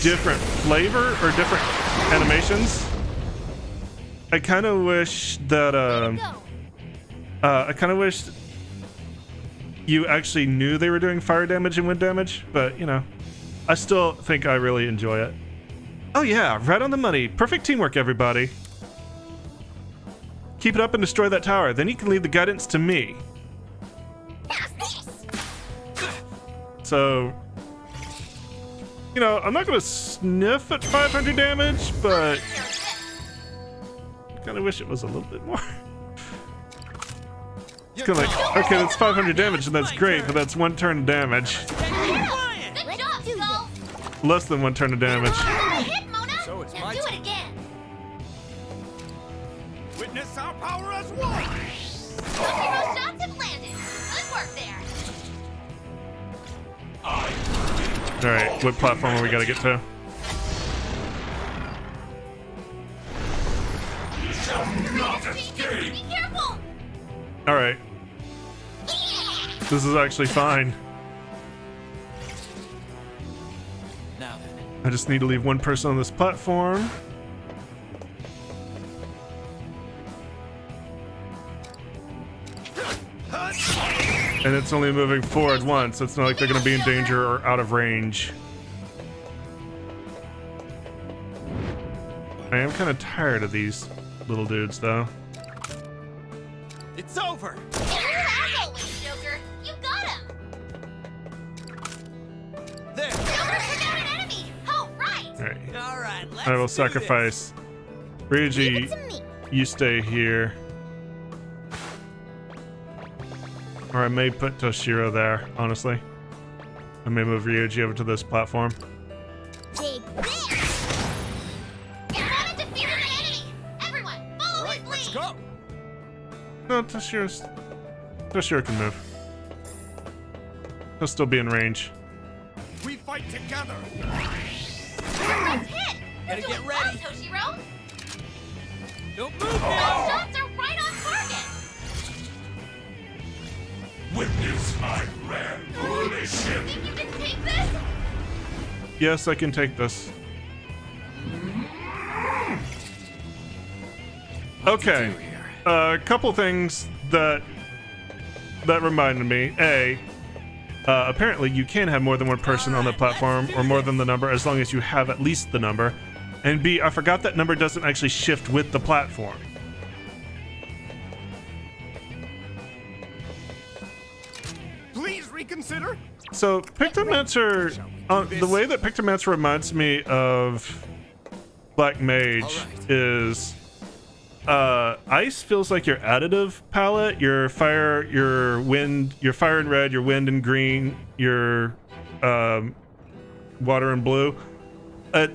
different flavor or different animations. I kind of wish that Go. I kind of wish you actually knew they were doing fire damage and wind damage, but you know, I still think I really enjoy it. Oh yeah, right on the money. Perfect teamwork, everybody. Keep it up and destroy that tower. Then you can leave the guidance to me. So, you know, I'm not gonna sniff at 500 damage, but I kind of wish it was a little bit more. It's kind of like, okay, that's 500 damage, and that's great, but that's 1 turn of damage. Good job, Skull. Less than 1 turn of damage. Hit, Mona. So it's Now my do turn. it again. Witness our power as one! Those hero shots have landed. Good work there. Alright, what platform are we gotta get to? Be careful. Alright. This is actually fine. Now then. I just need to leave 1 person on this platform. And it's only moving forward once, so it's not like they're gonna be in danger or out of range. I am kind of tired of these little dudes, though. It's over. As always, Joker. You got him. There. Joker took out an enemy. Oh, right. Alright. All right. Let's I will do this. sacrifice. Ryuji, To me. you stay here. Or I may put Toshiro there, honestly. I may move Ryuji over to this platform. Take this. You haven't defeated an enemy. Everyone, follow All right, his let's lead. go! No, Toshiro can move. He'll still be in range. We fight together! Let's hit. You're Gotta doing get ready. well, Toshiro. Don't move Those now. shots are right on target. Witness my grand volition. Think you can take this? Yes, I can take this. Okay. A couple things that reminded me. Apparently you can have more than 1 person on the platform, or more than the number, as long as you have at least the number. And B, I forgot that number doesn't actually shift with the platform. Please reconsider? So Pictomancer, the way that Pictomancer reminds me of Black Mage is ice feels like your additive palette, your fire, your wind, your fire and red, your wind and green, your water and blue.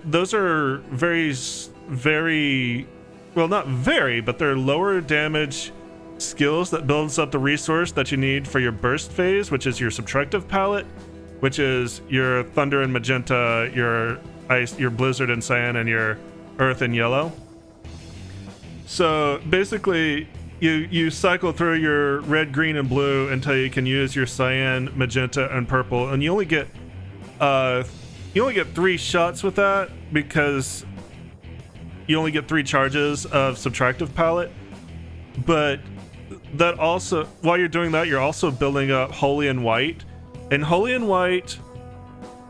Those are very, well, not very, but they're lower damage skills that builds up the resource that you need for your burst phase, which is your subtractive palette, which is your thunder and magenta, your ice, your blizzard and cyan, and your earth and yellow. So basically you cycle through your red, green, and blue until you can use your cyan, magenta, and purple, and you only get 3 shots with that, because you only get 3 charges of subtractive palette. But that also, while you're doing that, you're also building up holy and white. And holy and white,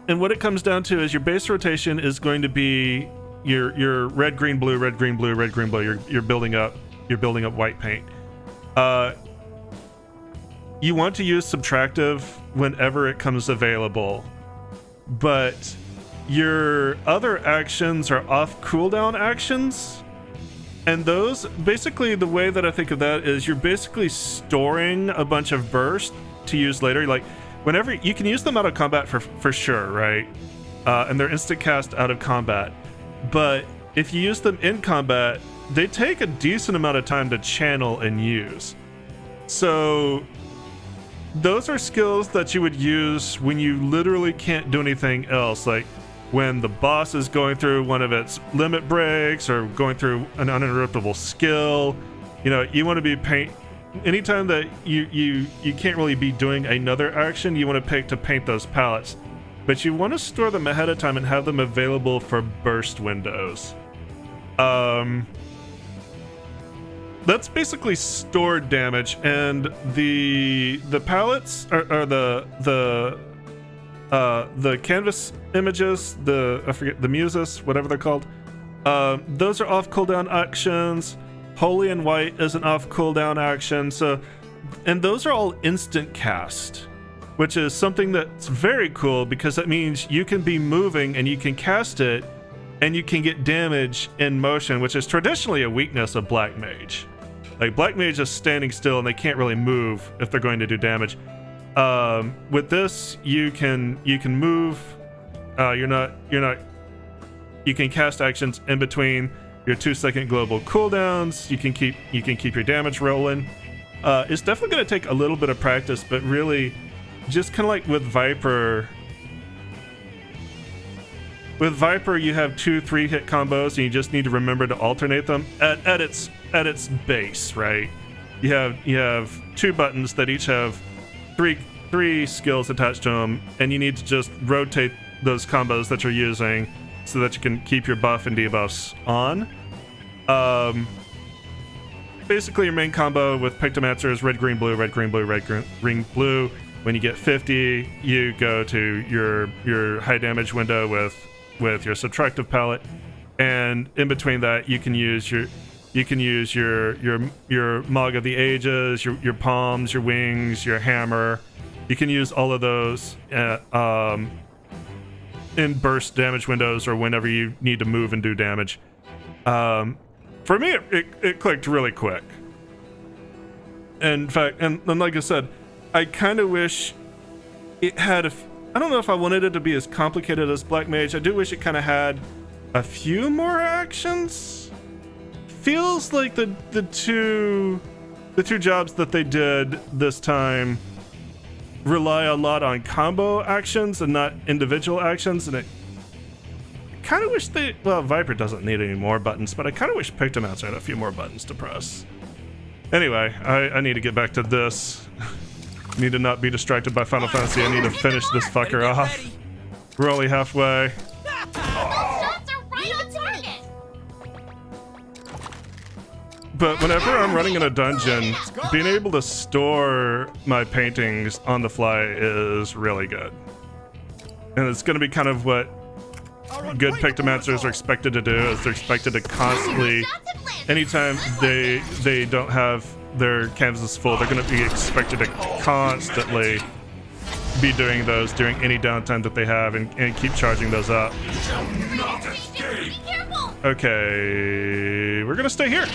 and what it comes down to is your base rotation is going to be your red, green, blue, red, green, blue, red, green, blue. You're building up white paint. You want to use subtractive whenever it comes available, but your other actions are off cooldown actions. And those, basically the way that I think of that is you're basically storing a bunch of burst to use later. Like, whenever you can use them out of combat for sure, right? And they're instant cast out of combat. But if you use them in combat, they take a decent amount of time to channel and use. So those are skills that you would use when you literally can't do anything else. Like when the boss is going through one of its limit breaks or going through an uninterruptible skill. You know, you want to be anytime that you can't really be doing another action, you want to pick to paint those palettes. But you want to store them ahead of time and have them available for burst windows. That's basically stored damage, and the palettes are the canvas images, I forget, the muses, whatever they're called. Those are off cooldown actions. Holy and white is an off cooldown action. So, and those are all instant cast, which is something that's very cool because that means you can be moving and you can cast it and you can get damage in motion, which is traditionally a weakness of Black Mage. Like Black Mage is standing still and they can't really move if they're going to do damage. With this, you can move. You can cast actions in between your 2-second global cooldowns. You can keep your damage rolling. It's definitely going to take a little bit of practice, but really, just kind of like with Viper. With Viper, you have 2 3-hit combos, and you just need to remember to alternate them at its base, right? You have 2 buttons that each have three skills attached to them, and you need to just rotate those combos that you're using so that you can keep your buff and debuffs on. Basically, your main combo with Pictomancer is red, green, blue, red, green, blue, red, green, blue. When you get 50, you go to your high damage window with your subtractive palette, and in between that, you can use your Mog of the Ages, your palms, your wings, your hammer. You can use all of those in burst damage windows or whenever you need to move and do damage. For me, it clicked really quick. In fact, and like I said, I kind of wish it had I don't know if I wanted it to be as complicated as Black Mage. I do wish it kind of had a few more actions. Feels like the two jobs that they did this time rely a lot on combo actions and not individual actions, and it kind of wish Viper doesn't need any more buttons, but I kind of wish Pictomancer had a few more buttons to press. Anyway, I need to get back to this. Need to not be distracted by Final Fantasy. I need to finish this fucker off. We're only halfway. Shots are right on target. But whenever I'm running in a dungeon, being able to store my paintings on the fly is really good. And it's going to be kind of what good Pictomancers are expected to do, is they're expected to constantly, anytime they don't have their canvases full, they're going to be expected to constantly be doing those during any downtime that they have, and keep charging those up. Okay, we're going to stay here.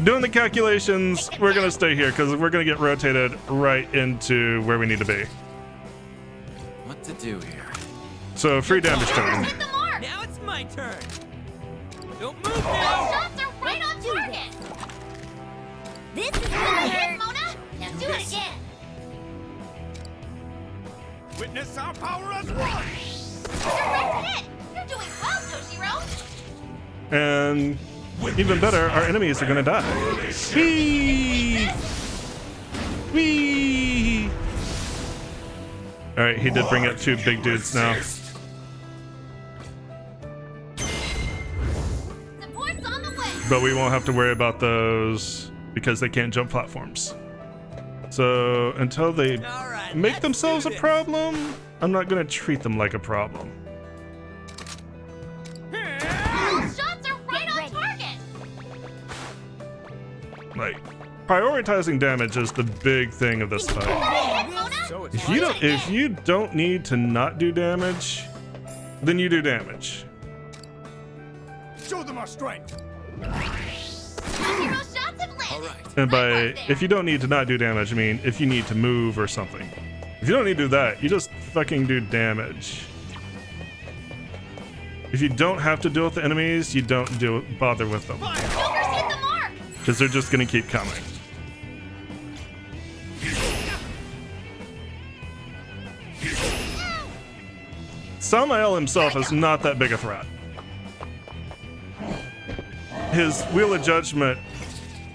Doing the calculations, we're going to stay here because we're going to get rotated right into where we need to be. What to do here? So, free damage turn. Now it's my turn. Don't move now. Shots are right on target. This is gonna hurt, Mona. Now do it again. Witness our power as one! Direct hit. You're doing well, Toshiro. And even better, our enemies are gonna die. Whee! Whee! Alright, he did bring up 2 big dudes now. Support's on the way. But we won't have to worry about those because they can't jump platforms. So until they make themselves a problem, I'm not gonna treat them like a problem. Shots are right on target. Like, prioritizing damage is the big thing of this fight. So it's If you don't need to not do damage, then you do damage. show them our strength. Hero shots have landed. All right. And by if you don't need to not do damage, I mean if you need to move or something. If you don't need to do that, you just fucking do damage. If you don't have to deal with the enemies, you don't bother with them. Jokers hit the mark. Because they're just gonna keep coming. Samael himself is not that big a threat. His Wheel of Judgment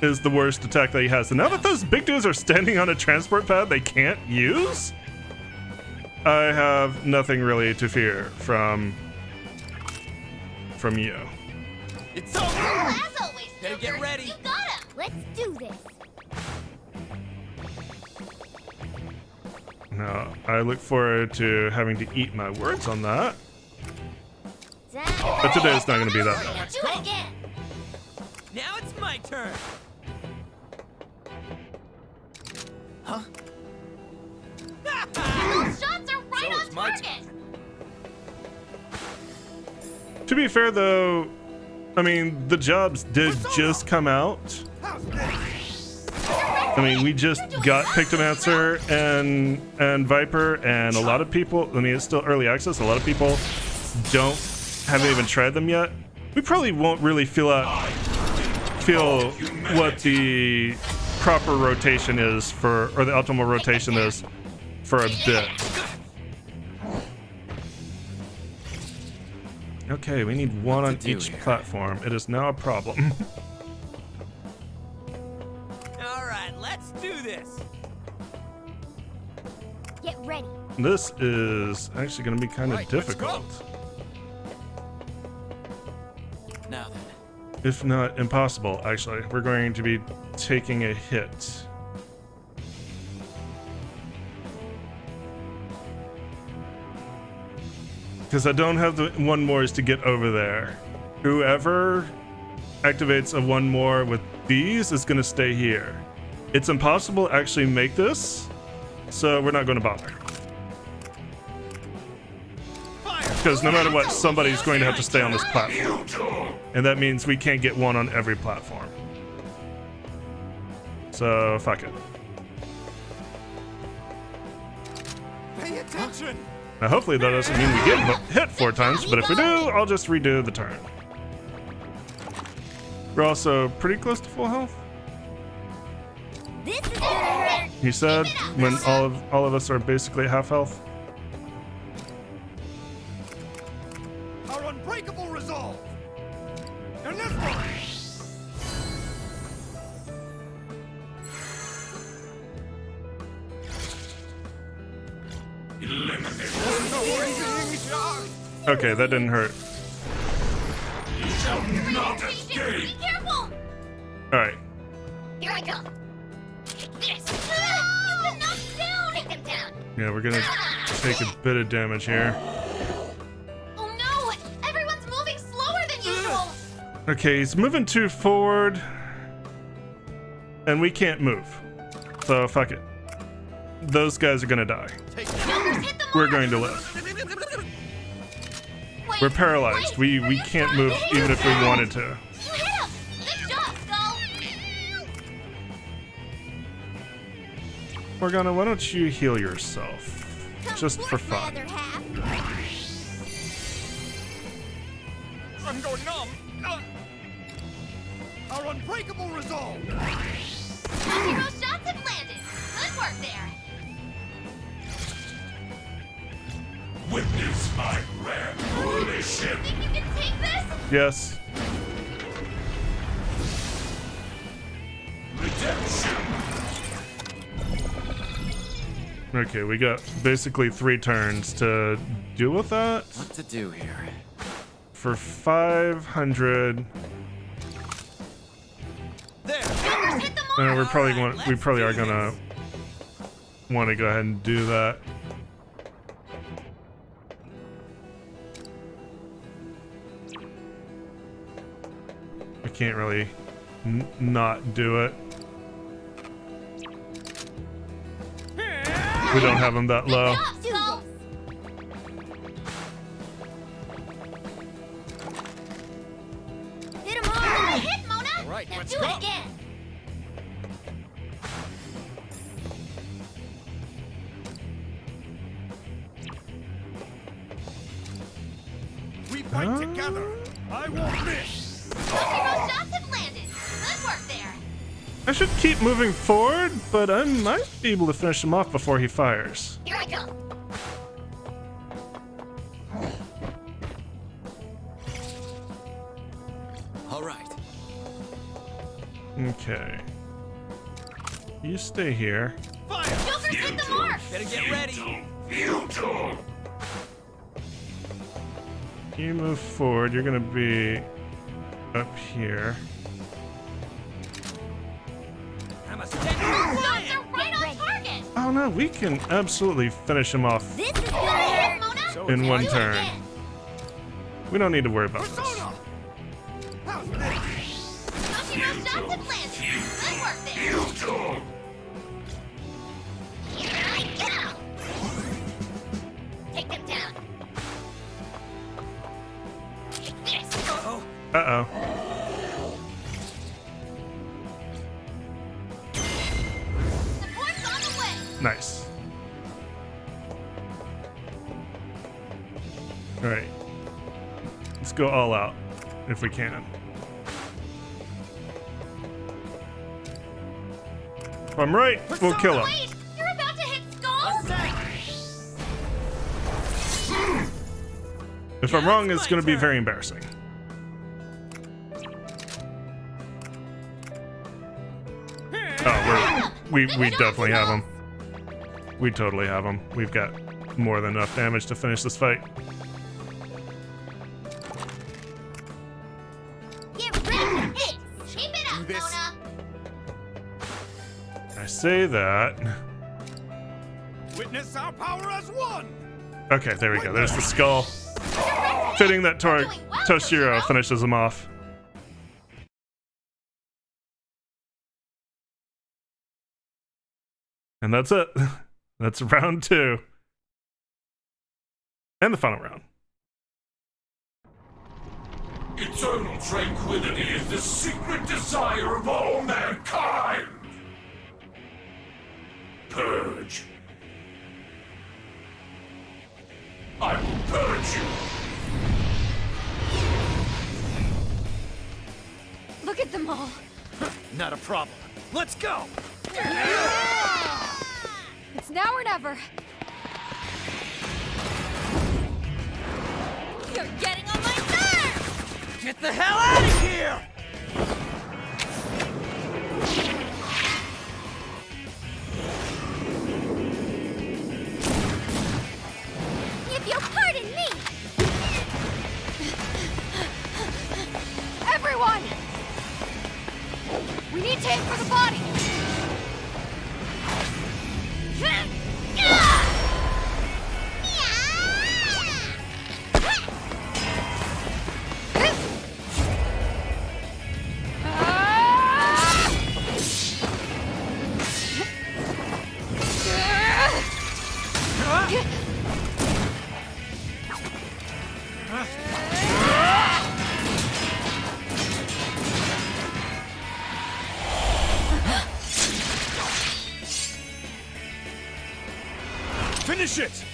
is the worst attack that he has. And now that those big dudes are standing on a transport pad they can't use, I have nothing really to fear from you. It's over. As always, Better get Joker. ready. You got him. Let's do this. Now, I look forward to having to eat my words on that. But today's not going to be that bad. Now do it again. Now it's my turn. Huh? Those shots are right on my target. To be fair, though, I mean, the jobs did just come out. I mean, we just got Pictomancer and Viper, and a lot of people, I mean, it's still early access. A lot of people haven't even tried them yet. We probably won't really feel what the proper rotation is for, or the optimal rotation is for a bit. Okay, we need one on each platform. It is now a problem. All right, let's do this. Get ready. This is actually going to be kind of Right, let's difficult. Now then. If not impossible, actually. We're going to be taking a hit. Because I don't have the one mores to get over there. Whoever activates a one more with these is going to stay here. It's impossible to actually make this, so we're not going to bother. Because no matter what, somebody's going to have to stay on this platform. And that means we can't get one on every platform. So, fuck it. Pay attention. Now, hopefully that doesn't mean we get hit 4 times, but if we do, I'll just redo the turn. We're also pretty close to full health. This is gonna hurt. He said when all of us are basically at half health. Our unbreakable resolve. And this one. Okay, that didn't hurt. Be careful. All right. Here I come. This. You've been knocked down. Take them down. Yeah, we're gonna take a bit of damage here. Oh no! Everyone's moving slower than usual. Okay, he's moving too forward, and we can't move. So fuck it. Those guys are gonna die. Jumpers hit the We're mark. going to live. Wait, We're paralyzed. wait, We can't move even if we wanted to. You hit him. Good job, Skull. Morgana, why don't you heal yourself? Just for fun. Other half. I'm going numb. Our unbreakable resolve. Hero shots have landed. Good work there. Witness my grand volition. Think you can take this? Yes. Redemption. Okay, we got basically 3 turns to deal with that. What to do here? For 500. There. Jumpers hit the mark. We probably are gonna want to go ahead and do that. I can't really not do it. We don't have him that low. Good job, Skull. Hit him hard. Hit, Mona. All right, now let's do go. it again. We fight together. I won't miss. Hero shots have landed. Good work there. I should keep moving forward, but I might be able to finish him off before he fires. Here I come. All right. Okay. You stay here. Fire. Jumpers hit the mark. Better get ready. Futile. You move forward. You're gonna be up here. I'm a stand. Shots are right on target. Oh no, we can absolutely finish him off This is gonna hurt, Mona. in one Do it turn. again. We don't need to worry about this. Persona. How's this? Hero shots have landed. Good work there. Futile. Here I go. Take them down. This. Uh-oh. Uh-oh. All right. Let's go all out if we can. If I'm right, we'll kill him. Wait! You're about to hit Skull? If I'm wrong, it's going to be very embarrassing. Oh, we definitely have him. We totally have him. We've got more than enough damage to finish this fight. Get ready to hit! Keep it up, this. Mona! I say that. Witness our power as one! Okay, there we go. There's the skull. Fitting that Toshiro finishes him off. And that's it. That's round 2. And the final round. Eternal tranquility is the secret desire of all mankind. Purge. I will purge you. Look at them all. Not a problem. Let's go! It's now or never. You're getting on my nerves! Get the hell out of here! If you'll pardon me! Everyone! We need to aim for the body. Finish it!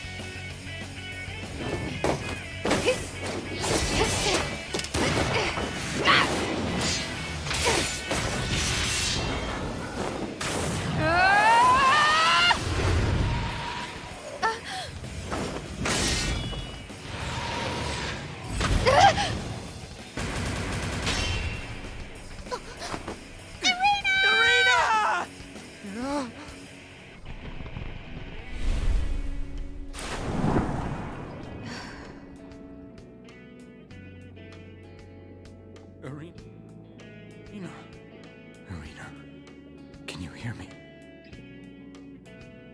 Arena, can you hear me?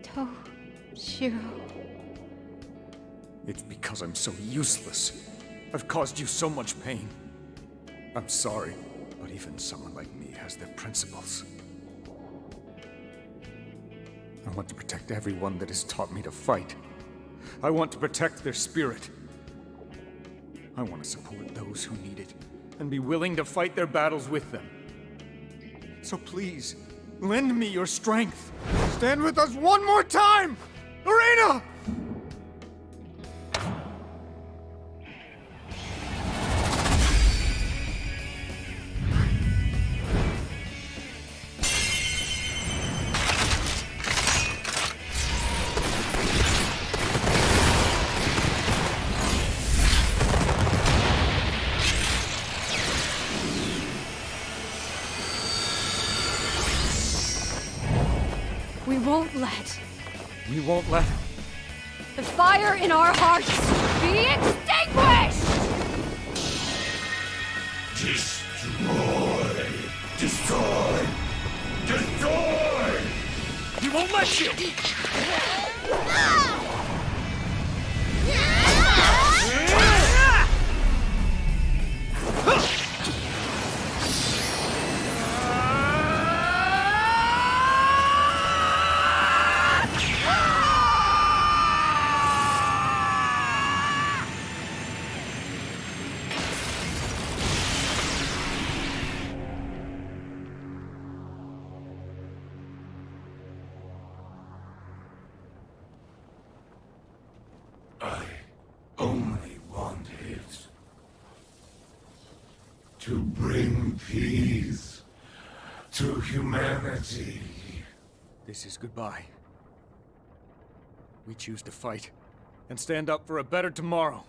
Toshiro. It's because I'm so useless. I've caused you so much pain. I'm sorry, but even someone like me has their principles. I want to protect everyone that has taught me to fight. I want to protect their spirit. I want to support those who need it and be willing to fight their battles with them. So please, lend me your strength. Stand with us one more time! Arena! We won't let We won't let the fire in our hearts be extinguished! Destroy! Destroy! Destroy! We won't let you! to bring peace to humanity. This is goodbye. We choose to fight and stand up for a better tomorrow.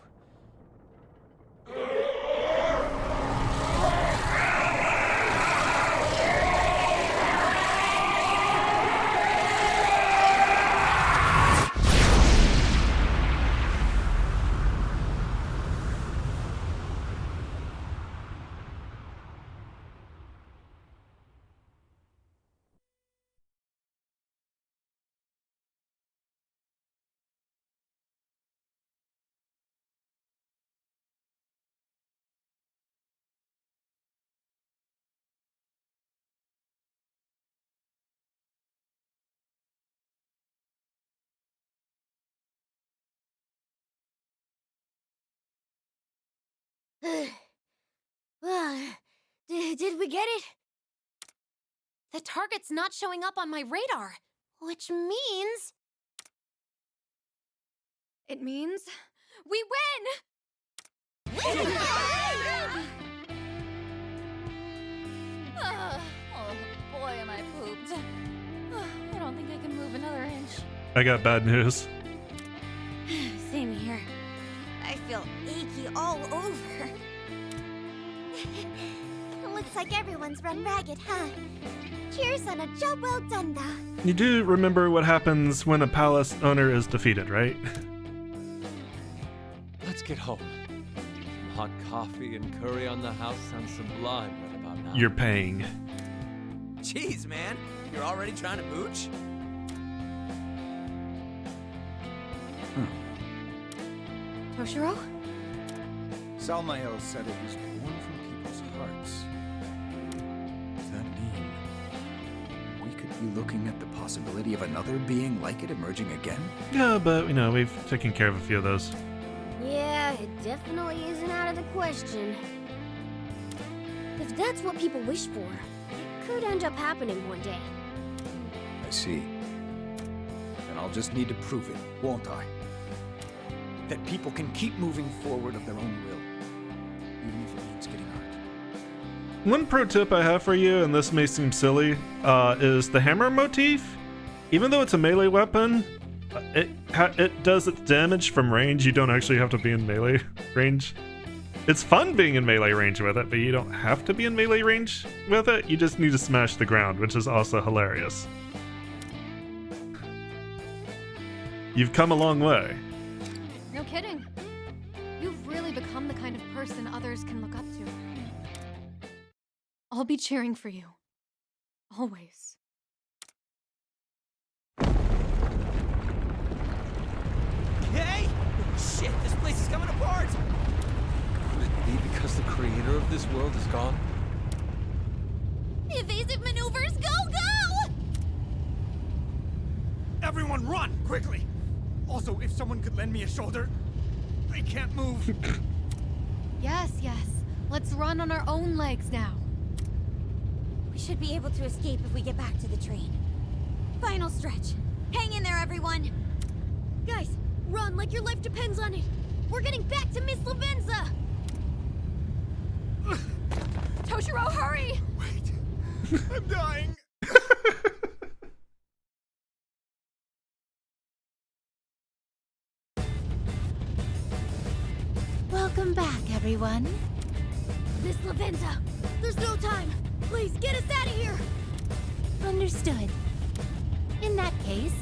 Did we get it? The target's not showing up on my radar, which means... It means we win! Oh boy, am I pooped. I don't think I can move another inch. I got bad news. Same here. I feel achy all over. Looks like everyone's run ragged, huh? Cheers on a job well done, though. You do remember what happens when a palace owner is defeated, right? Let's get home. Some hot coffee and curry on the house sounds sublime right about now. You're paying. Jeez, man. You're already trying to mooch? Toshiro? Salmael said it was born from people's hearts. What does that mean? We could be looking at the possibility of another being like it emerging again? Yeah, but you know, we've taken care of a few of those. Yeah, it definitely isn't out of the question. If that's what people wish for, it could end up happening one day. I see. Then I'll just need to prove it, won't I? That people can keep moving forward of their own will, even if it means getting hurt. One pro tip I have for you, and this may seem silly, is the hammer motif. Even though it's a melee weapon, it does its damage from range. You don't actually have to be in melee range. It's fun being in melee range with it, but you don't have to be in melee range with it. You just need to smash the ground, which is also hilarious. You've come a long way. No kidding. You've really become the kind of person others can look up to. I'll be cheering for you. Always. Hey! Shit, this place is coming apart! Could it be because the creator of this world is gone? Evasive maneuvers, go, go! Everyone run, quickly! Also, if someone could lend me a shoulder, I can't move. Yes, yes. Let's run on our own legs now. We should be able to escape if we get back to the train. Final stretch. Hang in there, everyone. Guys, run like your life depends on it. We're getting back to Miss Lavenza. Toshiro, hurry! Wait, I'm dying. Welcome back, everyone. Miss Lavenza, there's no time. Please get us out of here. Understood. In that case,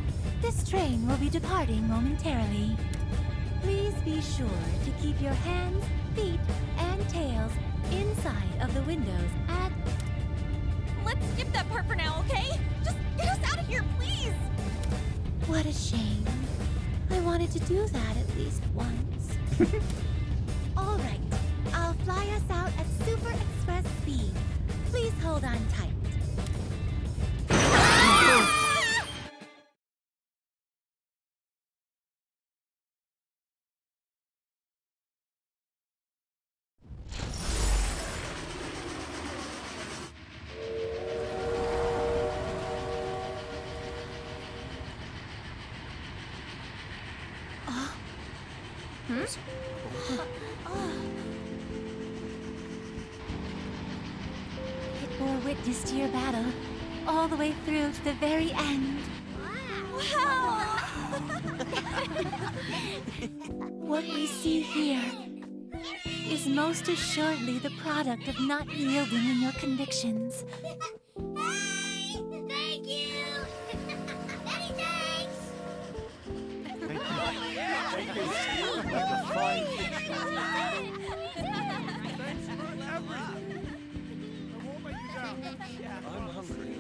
this train will be departing momentarily. Please be sure to keep your hands, feet, and tails inside of the windows at... Let's skip that part for now, okay? Just get us out of here, please! What a shame. I wanted to do that at least once. All right, I'll fly us out at super express speed. Please hold on tight. bore witness to your battle, all the way through to the very end. Wow! What we see here is most assuredly the product of not yielding in your convictions. Thank you! Many thanks! I'm hungry.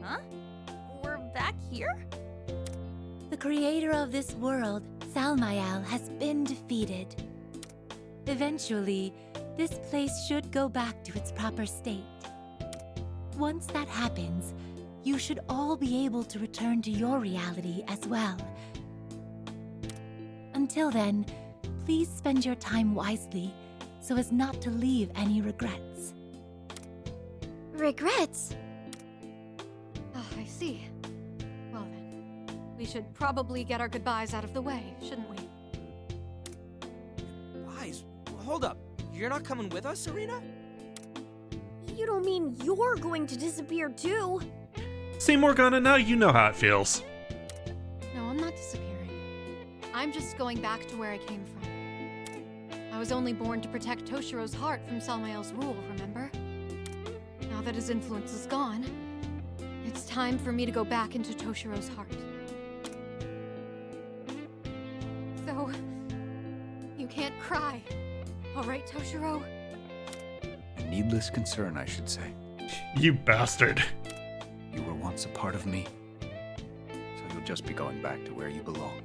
Huh? We're back here? The creator of this world, Salmael, has been defeated. Eventually, this place should go back to its proper state. Once that happens, you should all be able to return to your reality as well. Until then, please spend your time wisely so as not to leave any regrets. Regrets? Oh, I see. Well then, we should probably get our goodbyes out of the way, shouldn't we? Wise, hold up. You're not coming with us, Serena? You don't mean you're going to disappear too? See, Morgana, now you know how it feels. No, I'm not disappearing. I'm just going back to where I came from. I was only born to protect Toshiro's heart from Salmael's rule, remember? Now that his influence is gone, it's time for me to go back into Toshiro's heart. So, you can't cry. All right, Toshiro? A needless concern, I should say. You bastard. You were once a part of me, so you'll just be going back to where you belong.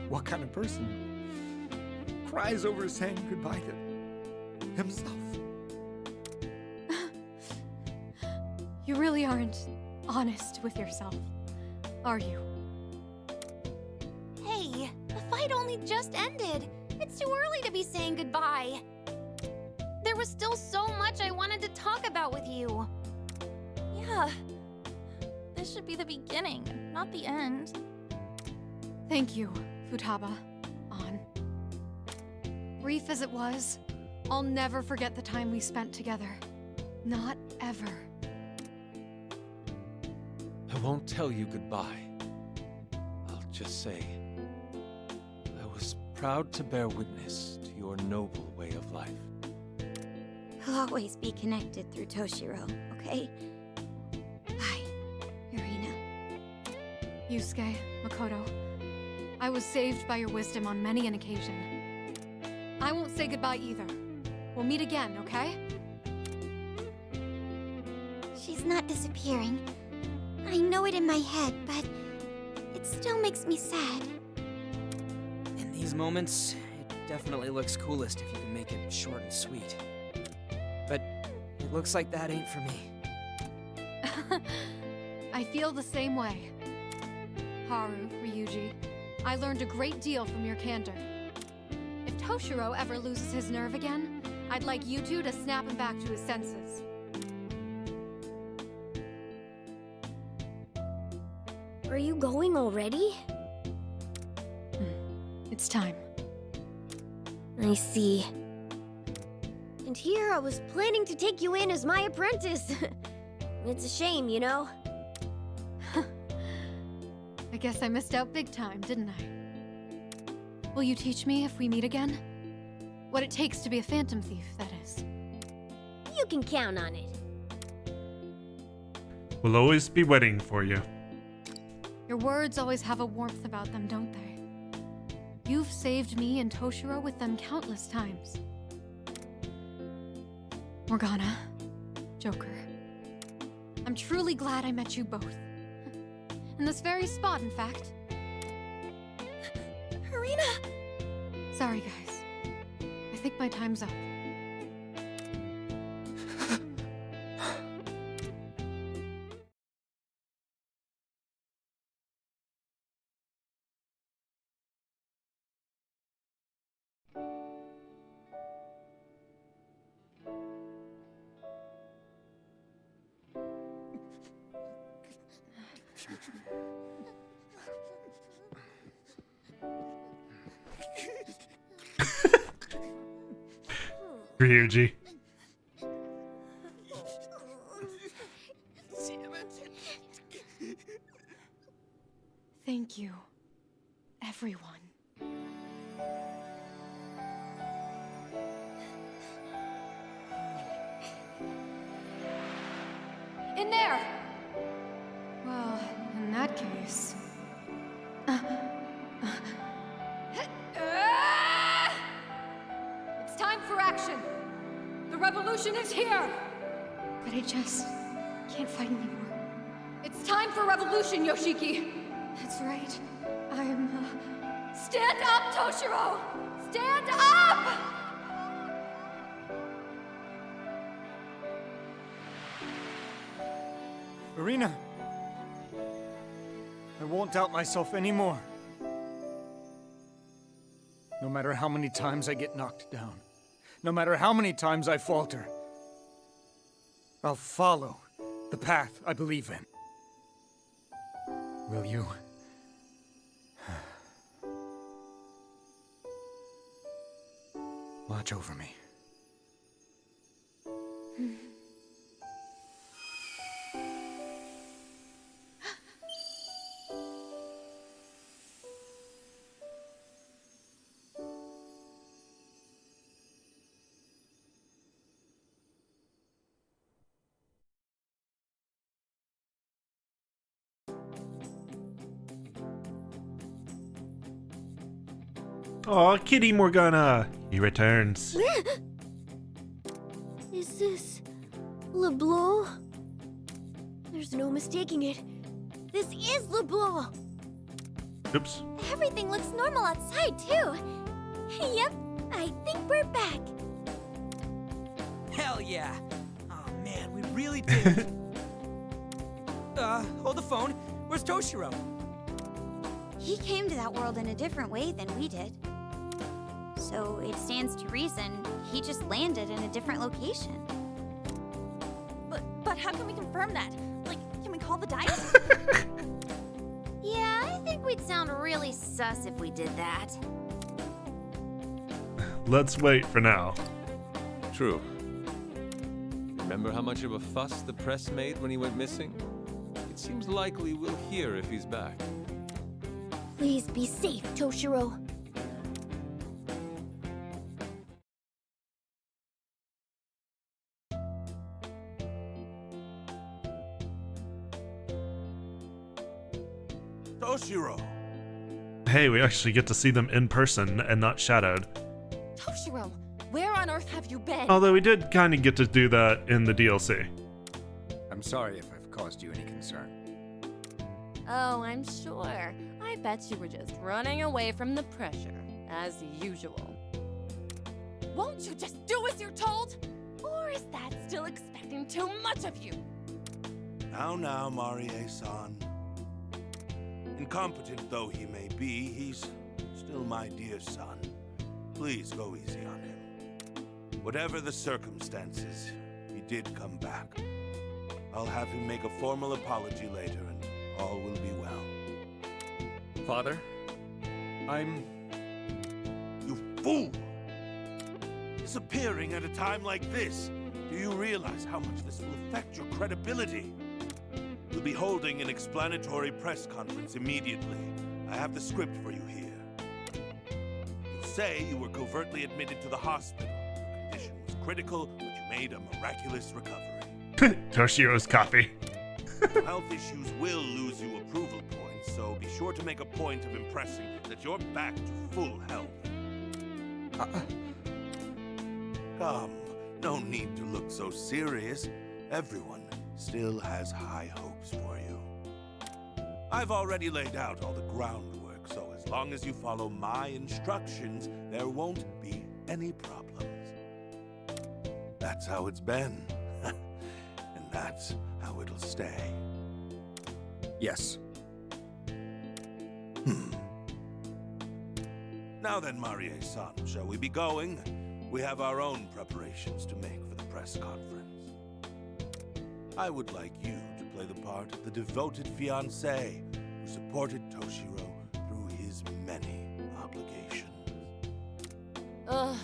What kind of person cries over saying goodbye to himself? You really aren't honest with yourself, are you? Hey, the fight only just ended. It's too early to be saying goodbye. There was still so much I wanted to talk about with you. Yeah. This should be the beginning, not the end. Thank you, Futaba. An. Brief as it was, I'll never forget the time we spent together. Not ever. I won't tell you goodbye. I'll just say, I was proud to bear witness to your noble way of life. We'll always be connected through Toshiro, okay? Bye, Irina. Yusuke, Makoto, I was saved by your wisdom on many an occasion. I won't say goodbye either. We'll meet again, okay? She's not disappearing. I know it in my head, but it still makes me sad. In these moments, it definitely looks coolest if you can make it short and sweet. But it looks like that ain't for me. I feel the same way. Haru, Ryuji, I learned a great deal from your candor. If Toshiro ever loses his nerve again, I'd like you two to snap him back to his senses. Are you going already? It's time. I see. And here I was planning to take you in as my apprentice. It's a shame, you know? I guess I missed out big time, didn't I? Will you teach me if we meet again? What it takes to be a phantom thief, that is. You can count on it. We'll always be waiting for you. Your words always have a warmth about them, don't they? You've saved me and Toshiro with them countless times. Morgana, Joker, I'm truly glad I met you both. In this very spot, in fact. Irina! Sorry, guys. I think my time's up. Ryuji. Thank you, everyone. In there! Well, in that case... It's time for action! The revolution is here! But I just can't fight anymore. It's time for revolution, Yoshiki! That's right. Stand up, Toshiro! Stand up! Irina! I won't doubt myself anymore. No matter how many times I get knocked down, no matter how many times I falter, I'll follow the path I believe in. Will you? Watch over me. Aw, Kitty Morgana! He returns. Is this LeBlanc? There's no mistaking it. This is LeBlanc. Oops. Everything looks normal outside, too. Yep, I think we're back. Hell yeah! Oh man, we really did. Hold the phone. Where's Toshiro? He came to that world in a different way than we did. So it stands to reason he just landed in a different location. But how can we confirm that? Like, can we call the dice? Yeah, I think we'd sound really sus if we did that. Let's wait for now. True. Remember how much of a fuss the press made when he went missing? It seems likely we'll hear if he's back. Please be safe, Toshiro. Toshiro! Hey, we actually get to see them in person and not shadowed. Toshiro, where on earth have you been? Although we did kind of get to do that in the DLC. I'm sorry if I've caused you any concern. Oh, I'm sure. I bet you were just running away from the pressure, as usual. Won't you just do as you're told? Or is that still expecting too much of you? Now, Marie-san. Incompetent though he may be, he's still my dear son. Please go easy on him. Whatever the circumstances, he did come back. I'll have him make a formal apology later and all will be well. Father, You fool! Disappearing at a time like this. Do you realize how much this will affect your credibility? We'll be holding an explanatory press conference immediately. I have the script for you here. You say you were covertly admitted to the hospital. Your condition was critical, but you made a miraculous recovery. Toshiro's copy. Health issues will lose you approval points, so be sure to make a point of impressing that you're back to full health. Come, no need to look so serious. Everyone still has high hopes for you. I've already laid out all the groundwork, so as long as you follow my instructions, there won't be any problems. That's how it's been. And that's how it'll stay. yes. Now then, Marie-san, shall we be going? We have our own preparations to make for the press conference. I would like you to play the part of the devoted fiancé who supported Toshiro through his many obligations. Ugh,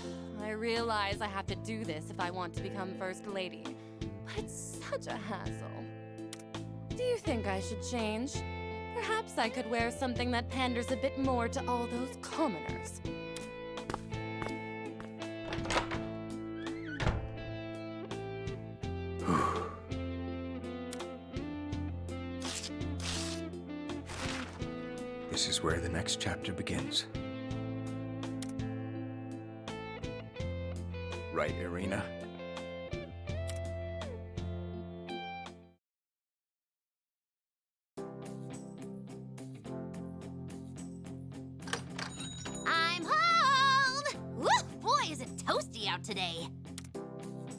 I realize I have to do this if I want to become First Lady, but it's such a hassle. Do you think I should change? Perhaps I could wear something that panders a bit more to all those commoners. This is where the next chapter begins. Right, Irina? I'm home! Woo! Boy, is it toasty out today.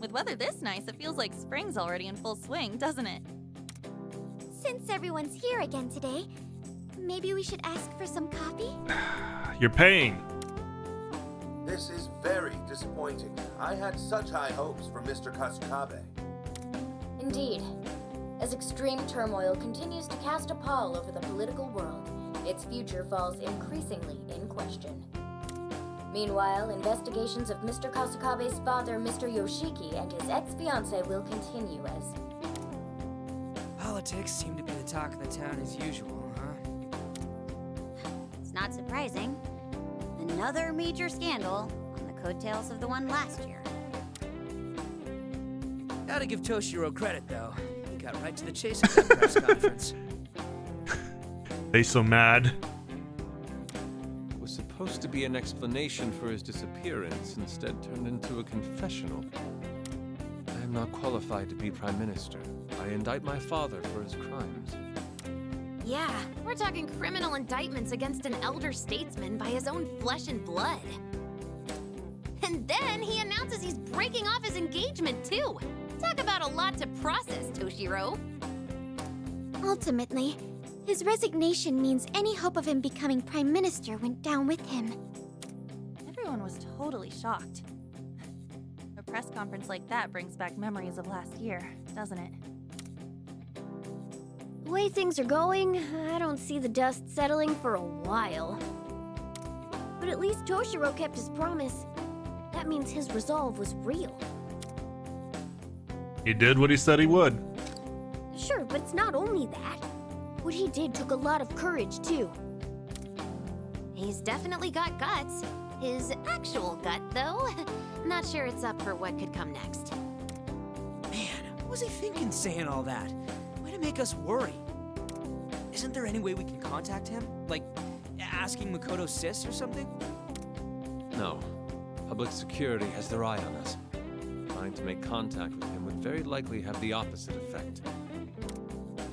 With weather this nice, it feels like spring's already in full swing, doesn't it? Since everyone's here again today, maybe we should ask for some coffee? You're paying. This is very disappointing. I had such high hopes for Mr. Kasukabe. Indeed. As extreme turmoil continues to cast a pall over the political world, its future falls increasingly in question. Meanwhile, investigations of Mr. Kasukabe's father, Mr. Yoshiki, and his ex-fiancée will continue as... Politics seem to be the talk of the town as usual, huh? It's not surprising. Another major scandal on the coattails of the one last year. Gotta give Toshiro credit, though. He got right to the chase at that press conference. They so mad. It was supposed to be an explanation for his disappearance, instead turned into a confessional. I am not qualified to be Prime Minister. I indict my father for his crimes. Yeah, we're talking criminal indictments against an elder statesman by his own flesh and blood. And then he announces he's breaking off his engagement, too. Talk about a lot to process, Toshiro. Ultimately, his resignation means any hope of him becoming Prime Minister went down with him. Everyone was totally shocked. A press conference like that brings back memories of last year, doesn't it? The way things are going, I don't see the dust settling for a while. But at least Toshiro kept his promise. That means his resolve was real. He did what he said he would. Sure, but it's not only that. What he did took a lot of courage, too. He's definitely got guts. His actual gut, though, not sure it's up for what could come next. Man, what was he thinking saying all that? Way to make us worry. Isn't there any way we can contact him? Like, asking Makoto Sis or something? No. Public security has their eye on us. Trying to make contact with him would very likely have the opposite effect.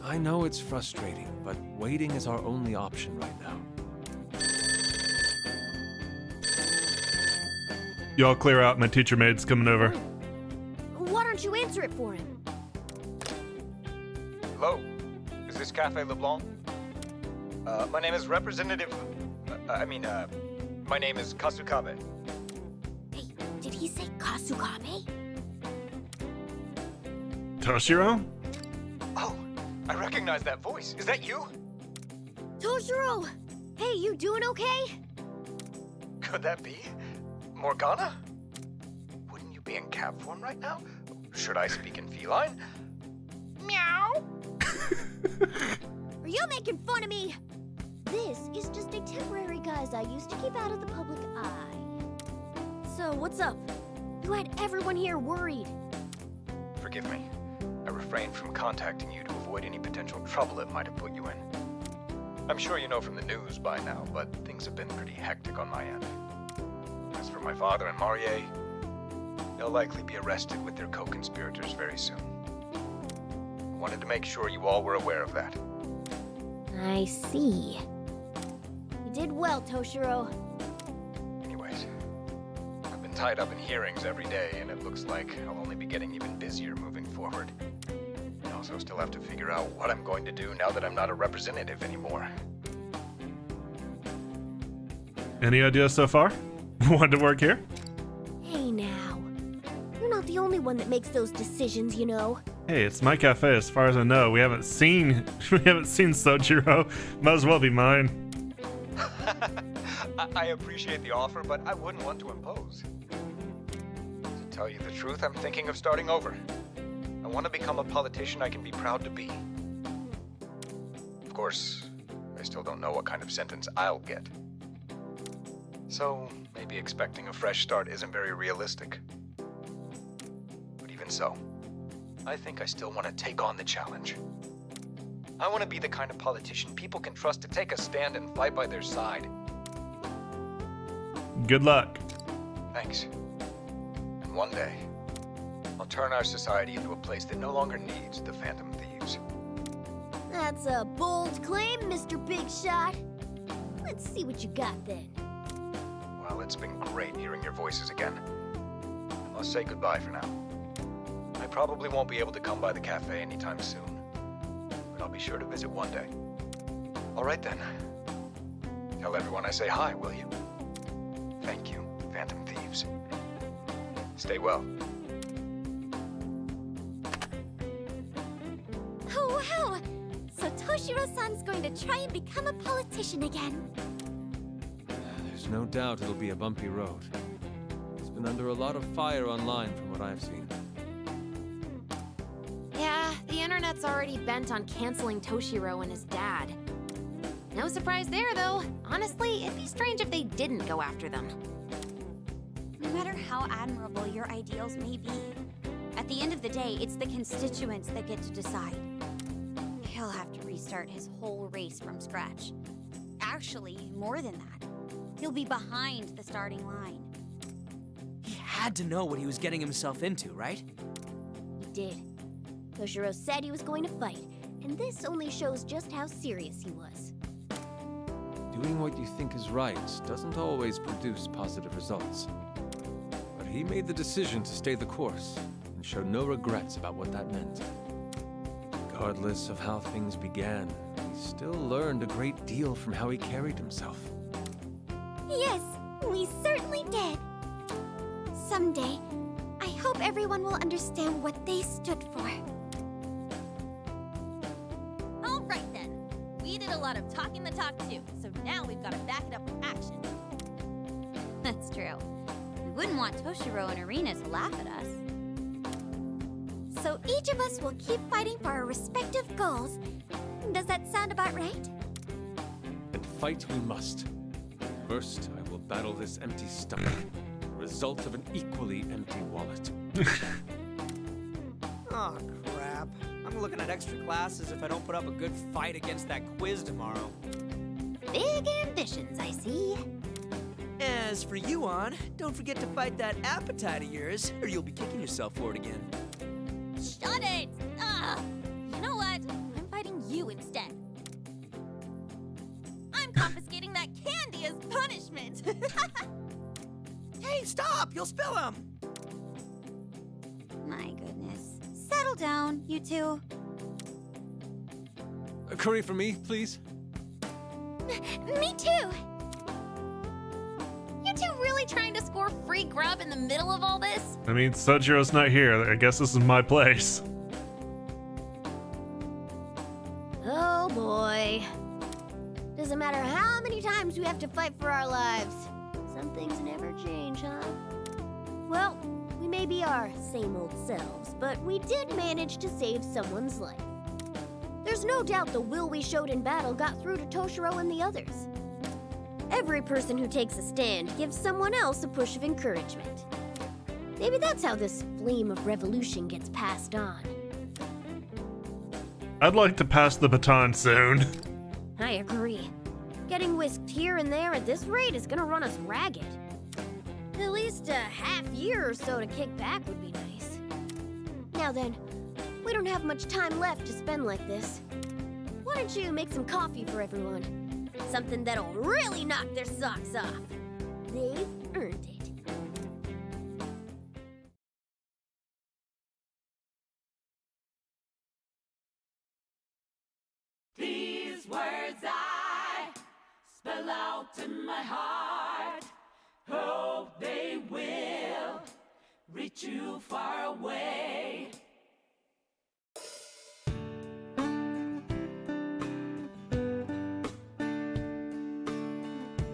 I know it's frustrating, but waiting is our only option right now. Y'all clear out. My teacher maid's coming over. Why don't you answer it for him? Hello? Is this Cafe LeBlanc? My name is Representative... my name is Kasukabe. Hey, did he say Kasukabe? Toshiro? Oh, I recognize that voice. Is that you? Toshiro! Hey, you doing okay? Could that be? Morgana? Wouldn't you be in cat form right now? Should I speak in feline? Meow! Are you making fun of me? This is just a temporary guise I used to keep out of the public eye. So, what's up? You had everyone here worried. Forgive me. I refrained from contacting you to avoid any potential trouble it might have put you in. I'm sure you know from the news by now, but things have been pretty hectic on my end. As for my father and Marie, they'll likely be arrested with their co-conspirators very soon. I wanted to make sure you all were aware of that. I see. You did well, Toshiro. Anyways, I've been tied up in hearings every day, and it looks like I'll only be getting even busier moving forward. I also still have to figure out what I'm going to do now that I'm not a representative anymore. Any ideas so far? Want to work here? Hey now. You're not the only one that makes those decisions, you know. Hey, it's my cafe as far as I know. We haven't seen Sojiro. Might as well be mine. I appreciate the offer, but I wouldn't want to impose. To tell you the truth, I'm thinking of starting over. I want to become a politician I can be proud to be. Of course, I still don't know what kind of sentence I'll get. So, maybe expecting a fresh start isn't very realistic. But even so, I think I still want to take on the challenge. I want to be the kind of politician people can trust to take a stand and fight by their side. Good luck. Thanks. And one day, I'll turn our society into a place that no longer needs the Phantom Thieves. That's a bold claim, Mr. Big Shot. Let's see what you got then. Well, it's been great hearing your voices again. I must say goodbye for now. I probably won't be able to come by the cafe anytime soon, but I'll be sure to visit one day. All right then. Tell everyone I say hi, will you? Thank you, Phantom Thieves. Stay well. Oh, wow! So Toshiro-san's going to try and become a politician again. There's no doubt it'll be a bumpy road. He's been under a lot of fire online from what I've seen. Yeah, the internet's already bent on canceling Toshiro and his dad. No surprise there, though. Honestly, it'd be strange if they didn't go after them. No matter how admirable your ideals may be, at the end of the day, it's the constituents that get to decide. He'll have to restart his whole race from scratch. Actually, more than that. He'll be behind the starting line. He had to know what he was getting himself into, right? He did. Toshiro said he was going to fight, and this only shows just how serious he was. Doing what you think is right doesn't always produce positive results. But he made the decision to stay the course and showed no regrets about what that meant. Regardless of how things began, he still learned a great deal from how he carried himself. Yes, we certainly did. Someday, I hope everyone will understand what they stood for. All right then. We did a lot of talking the talk too, so now we've got to back it up with action. That's true. We wouldn't want Toshiro and Arena to laugh at us. So each of us will keep fighting for our respective goals. Does that sound about right? And fight we must. First, I will battle this empty stomach, result of an equally empty wallet. Oh, crap. I'm looking at extra classes if I don't put up a good fight against that quiz tomorrow. Big ambitions, I see. As for you, An, don't forget to fight that appetite of yours, or you'll be kicking yourself for it again. Shut it! You know what? I'm fighting you instead. I'm confiscating that candy as punishment. Hey, stop! You'll spill them! My goodness. Settle down, you two. A curry for me, please? Me too! You two really trying to score free grub in the middle of all this? I mean, Sojiro's not here. I guess this is my place. Oh boy. Doesn't matter how many times we have to fight for our lives. Some things never change, huh? Well, we may be our same old selves, but we did manage to save someone's life. There's no doubt the will we showed in battle got through to Toshiro and the others. Every person who takes a stand gives someone else a push of encouragement. Maybe that's how this flame of revolution gets passed on. I'd like to pass the baton soon. I agree. Getting whisked here and there at this rate is gonna run us ragged. At least a half year or so to kick back would be nice. Now then, we don't have much time left to spend like this. Why don't you make some coffee for everyone? Something that'll really knock their socks off. They've earned it. These words I spell out in my heart. Hope they will reach you far away.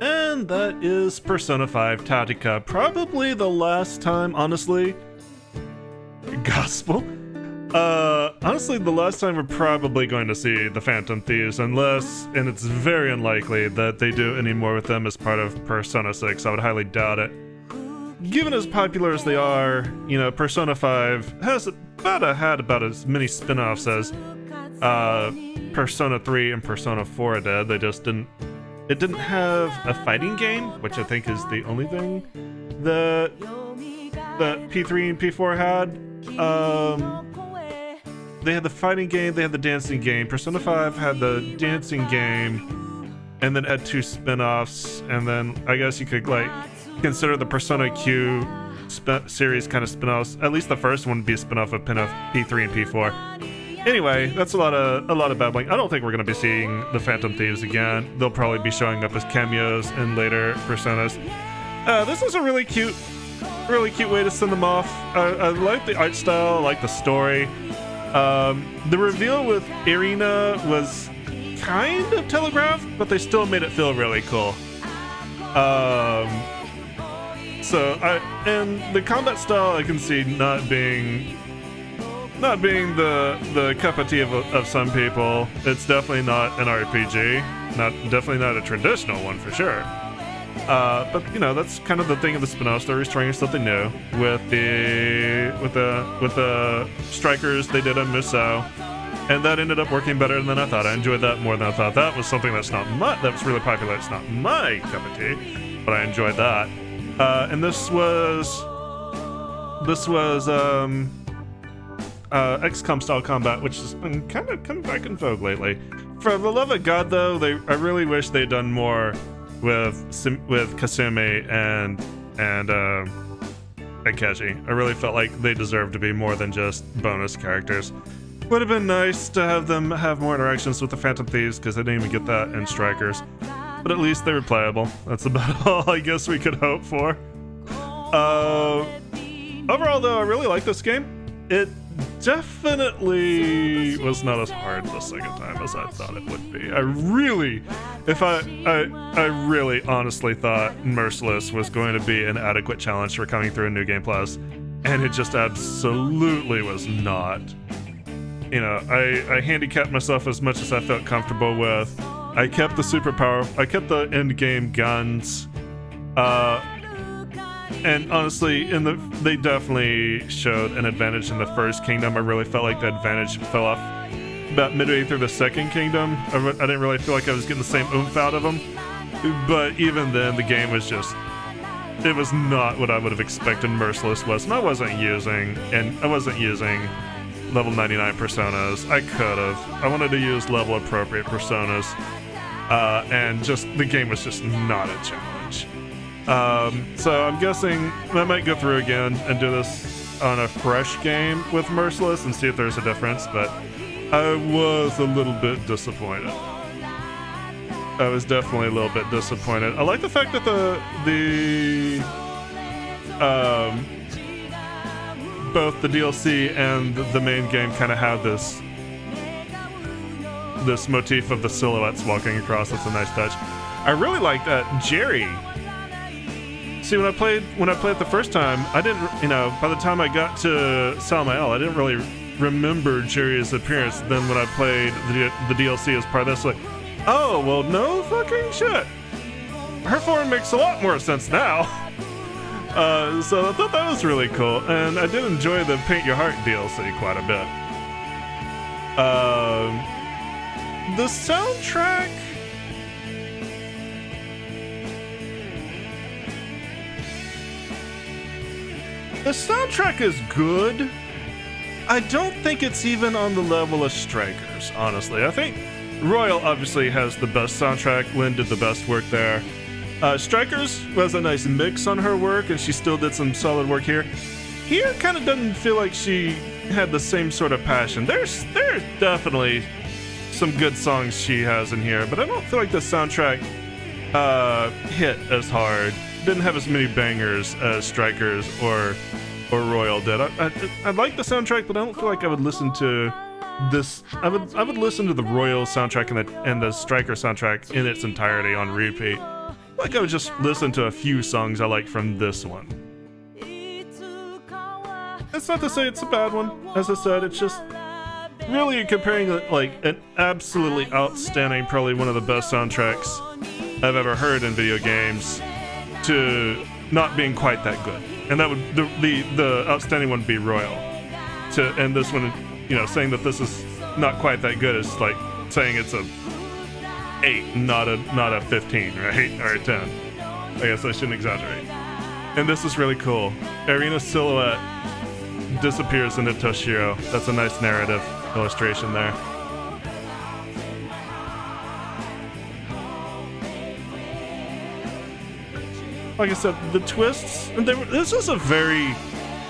and that is Persona 5 Tactica. Probably the last time, honestly. Gospel. Honestly, the last time we're probably going to see the Phantom Thieves, unless, and it's very unlikely that they do any more with them as part of Persona 6. I would highly doubt it. Given as popular as they are, you know, Persona 5 has had about as many spin-offs as Persona 3 and Persona 4 did. They just didn't. It didn't have a fighting game, which I think is the only thing that P3 and P4 had. They had the fighting game, they had the dancing game. Persona 5 had the dancing game, and then had 2 spin-offs, and then I guess you could like consider the Persona Q series kind of spin-offs. At least the first one would be a spin-off of P3 and P4. Anyway, that's a lot of babbling. I don't think we're going to be seeing the Phantom Thieves again. They'll probably be showing up as cameos in later Personas. This was a really cute way to send them off. I like the art style, I like the story. The reveal with Irina was kind of telegraphed, but they still made it feel really cool. And the combat style I can see not being the cup of tea of some people. It's definitely not an RPG, definitely not a traditional one for sure. But you know, that's kind of the thing of the spin-offs. They're trying something new with the strikers they did on Musou, and that ended up working better than I thought. I enjoyed that more than I thought. That was something that was really popular. It's not my cup of tea, but I enjoyed that. And this was XCOM style combat, which has been kind of coming back in vogue lately. For the love of God, though, I really wish they'd done more with Kasumi and Keiji. I really felt like they deserved to be more than just bonus characters. Would have been nice to have them have more interactions with the Phantom Thieves, because I didn't even get that in Strikers. But at least they were playable. That's about all I guess we could hope for. Overall, though, I really like this game. It definitely was not as hard the second time as I thought it would be. I really honestly thought Merciless was going to be an adequate challenge for coming through a New Game Plus, and it just absolutely was not. You know, I handicapped myself as much as I felt comfortable with. I kept the I kept the end game guns, and honestly, they definitely showed an advantage in the first kingdom. I really felt like the advantage fell off about midway through the second kingdom. I didn't really feel like I was getting the same oomph out of them. But even then, the game was just, it was not what I would have expected Merciless was. And I wasn't using level 99 personas. I could have. I wanted to use level appropriate personas. And just, the game was just not a challenge. So I'm guessing I might go through again and do this on a fresh game with Merciless and see if there's a difference, but I was a little bit disappointed. I was definitely a little bit disappointed. I like the fact that both the DLC and the main game kind of have this motif of the silhouettes walking across. That's a nice touch. I really like that Jerry. See, when I played it the first time, I didn't, by the time I got to Salmael, I didn't really remember Jerry's appearance. Then when I played the DLC as part of this, like, oh, well, no fucking shit. Her form makes a lot more sense now. So I thought that was really cool, and I did enjoy the Paint Your Heart DLC quite a bit. The soundtrack... The soundtrack is good. I don't think it's even on the level of Strikers, honestly. I think Royal obviously has the best soundtrack. Lynn did the best work there. Strikers was a nice mix on her work, and she still did some solid work here. Here kind of doesn't feel like she had the same sort of passion. There's definitely some good songs she has in here, but I don't feel like the soundtrack hit as hard. Didn't have as many bangers as Strikers or Royal did. I like the soundtrack, but I don't feel like I would listen to this. I would listen to the Royal soundtrack and the Striker soundtrack in its entirety on repeat. like I would just listen to a few songs I like from this one. That's not to say it's a bad one. As I said, it's just really comparing like an absolutely outstanding, probably one of the best soundtracks I've ever heard in video games, to not being quite that good. And that would the outstanding one would be Royal. And this one, you know, saying that this is not quite that good is like saying it's a 8, not a 15, right? Or a 10. I guess I shouldn't exaggerate. And this is really cool. Irina's silhouette disappears into Toshiro. That's a nice narrative illustration there. Like I said, the twists, and this was a very,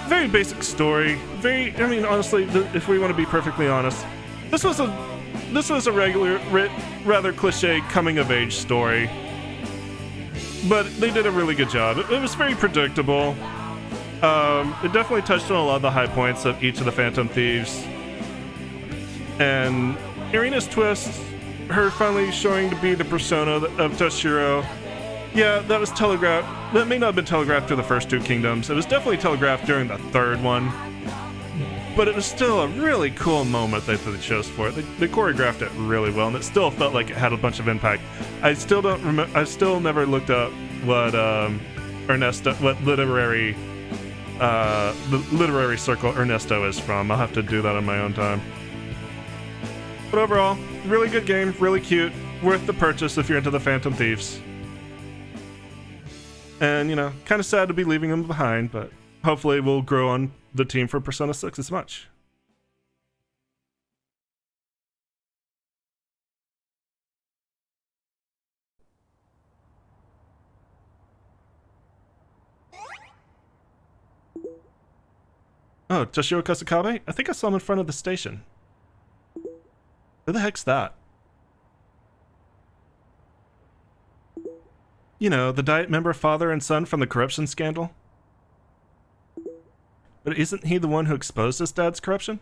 very basic story. I mean, honestly, if we want to be perfectly honest, this was a regular, rather cliche coming-of-age story. But they did a really good job. It was very predictable. It definitely touched on a lot of the high points of each of the Phantom Thieves. And Irina's twist, her finally showing to be the persona of Toshiro, yeah, that was telegraphed. That may not have been telegraphed through the first 2 kingdoms. It was definitely telegraphed during the 3rd one. But it was still a really cool moment that they chose for it. They choreographed it really well, and it still felt like it had a bunch of impact. I still don't remember. I still never looked up what what literary circle Ernesto is from. I'll have to do that on my own time. But overall, really good game, really cute, worth the purchase if you're into the Phantom Thieves. And, you know, kind of sad to be leaving them behind, but hopefully we'll grow on the team for Persona 6 as much. Oh, Toshiro Kasakabe? I think I saw him in front of the station. Who the heck's that? You know, the Diet member father and son from the corruption scandal? But isn't he the one who exposed his dad's corruption?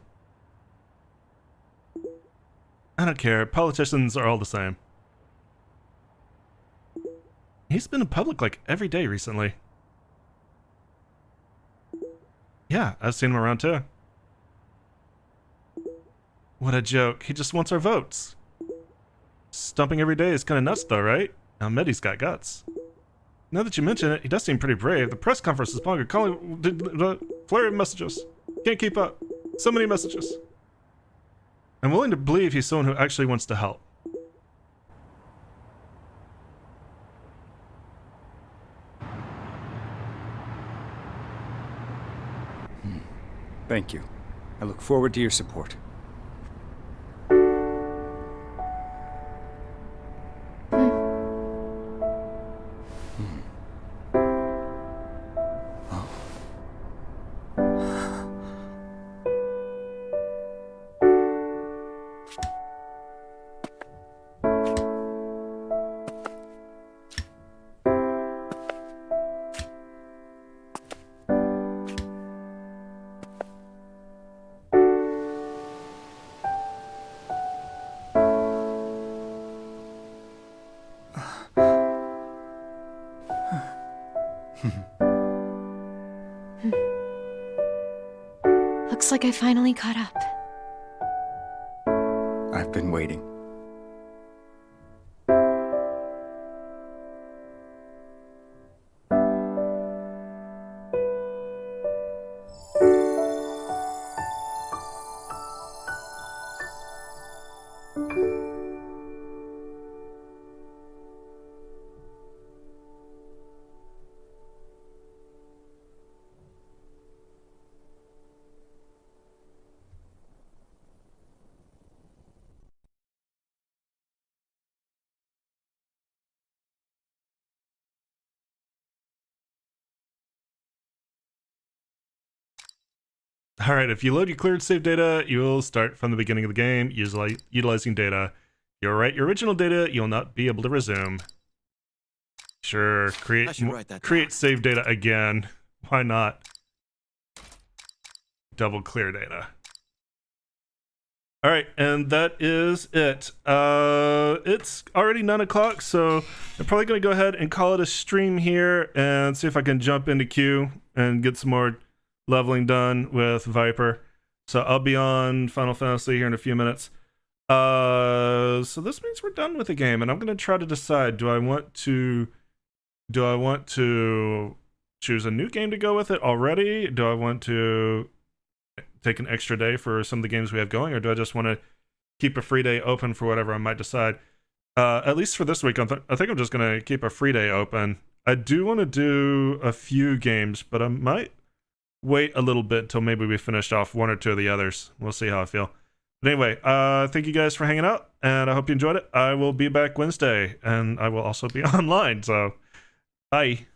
I don't care. Politicians are all the same. He's been in public like every day recently. Yeah, I've seen him around too. What a joke. He just wants our votes. Stumping every day is kind of nuts though, right? Now Medi's got guts. Now that you mention it, he does seem pretty brave. The press conference is longer. Calling flurry of messages. Can't keep up. So many messages. I'm willing to believe he's someone who actually wants to help. Thank you. I look forward to your support. Looks like I finally caught up. I've been waiting. Alright, if you load your cleared save data, you will start from the beginning of the game, utilizing data. You'll write your original data, you'll not be able to resume. Sure, create save data again. Why not? Double clear data. All right, and that is it. It's already 9 o'clock, so I'm probably going to go ahead and call it a stream here and see if I can jump into queue and get some more leveling done with Viper. So I'll be on Final Fantasy here in a few minutes. So this means we're done with the game, and I'm going to try to decide, do I want to choose a new game to go with it already? Do I want to take an extra day for some of the games we have going, or do I just want to keep a free day open for whatever I might decide? At least for this week, I think I'm just going to keep a free day open. I do want to do a few games, but I might wait a little bit until maybe we finish off one or two of the others. We'll see how I feel. But anyway, thank you guys for hanging out, and I hope you enjoyed it. I will be back Wednesday, and I will also be online, so bye.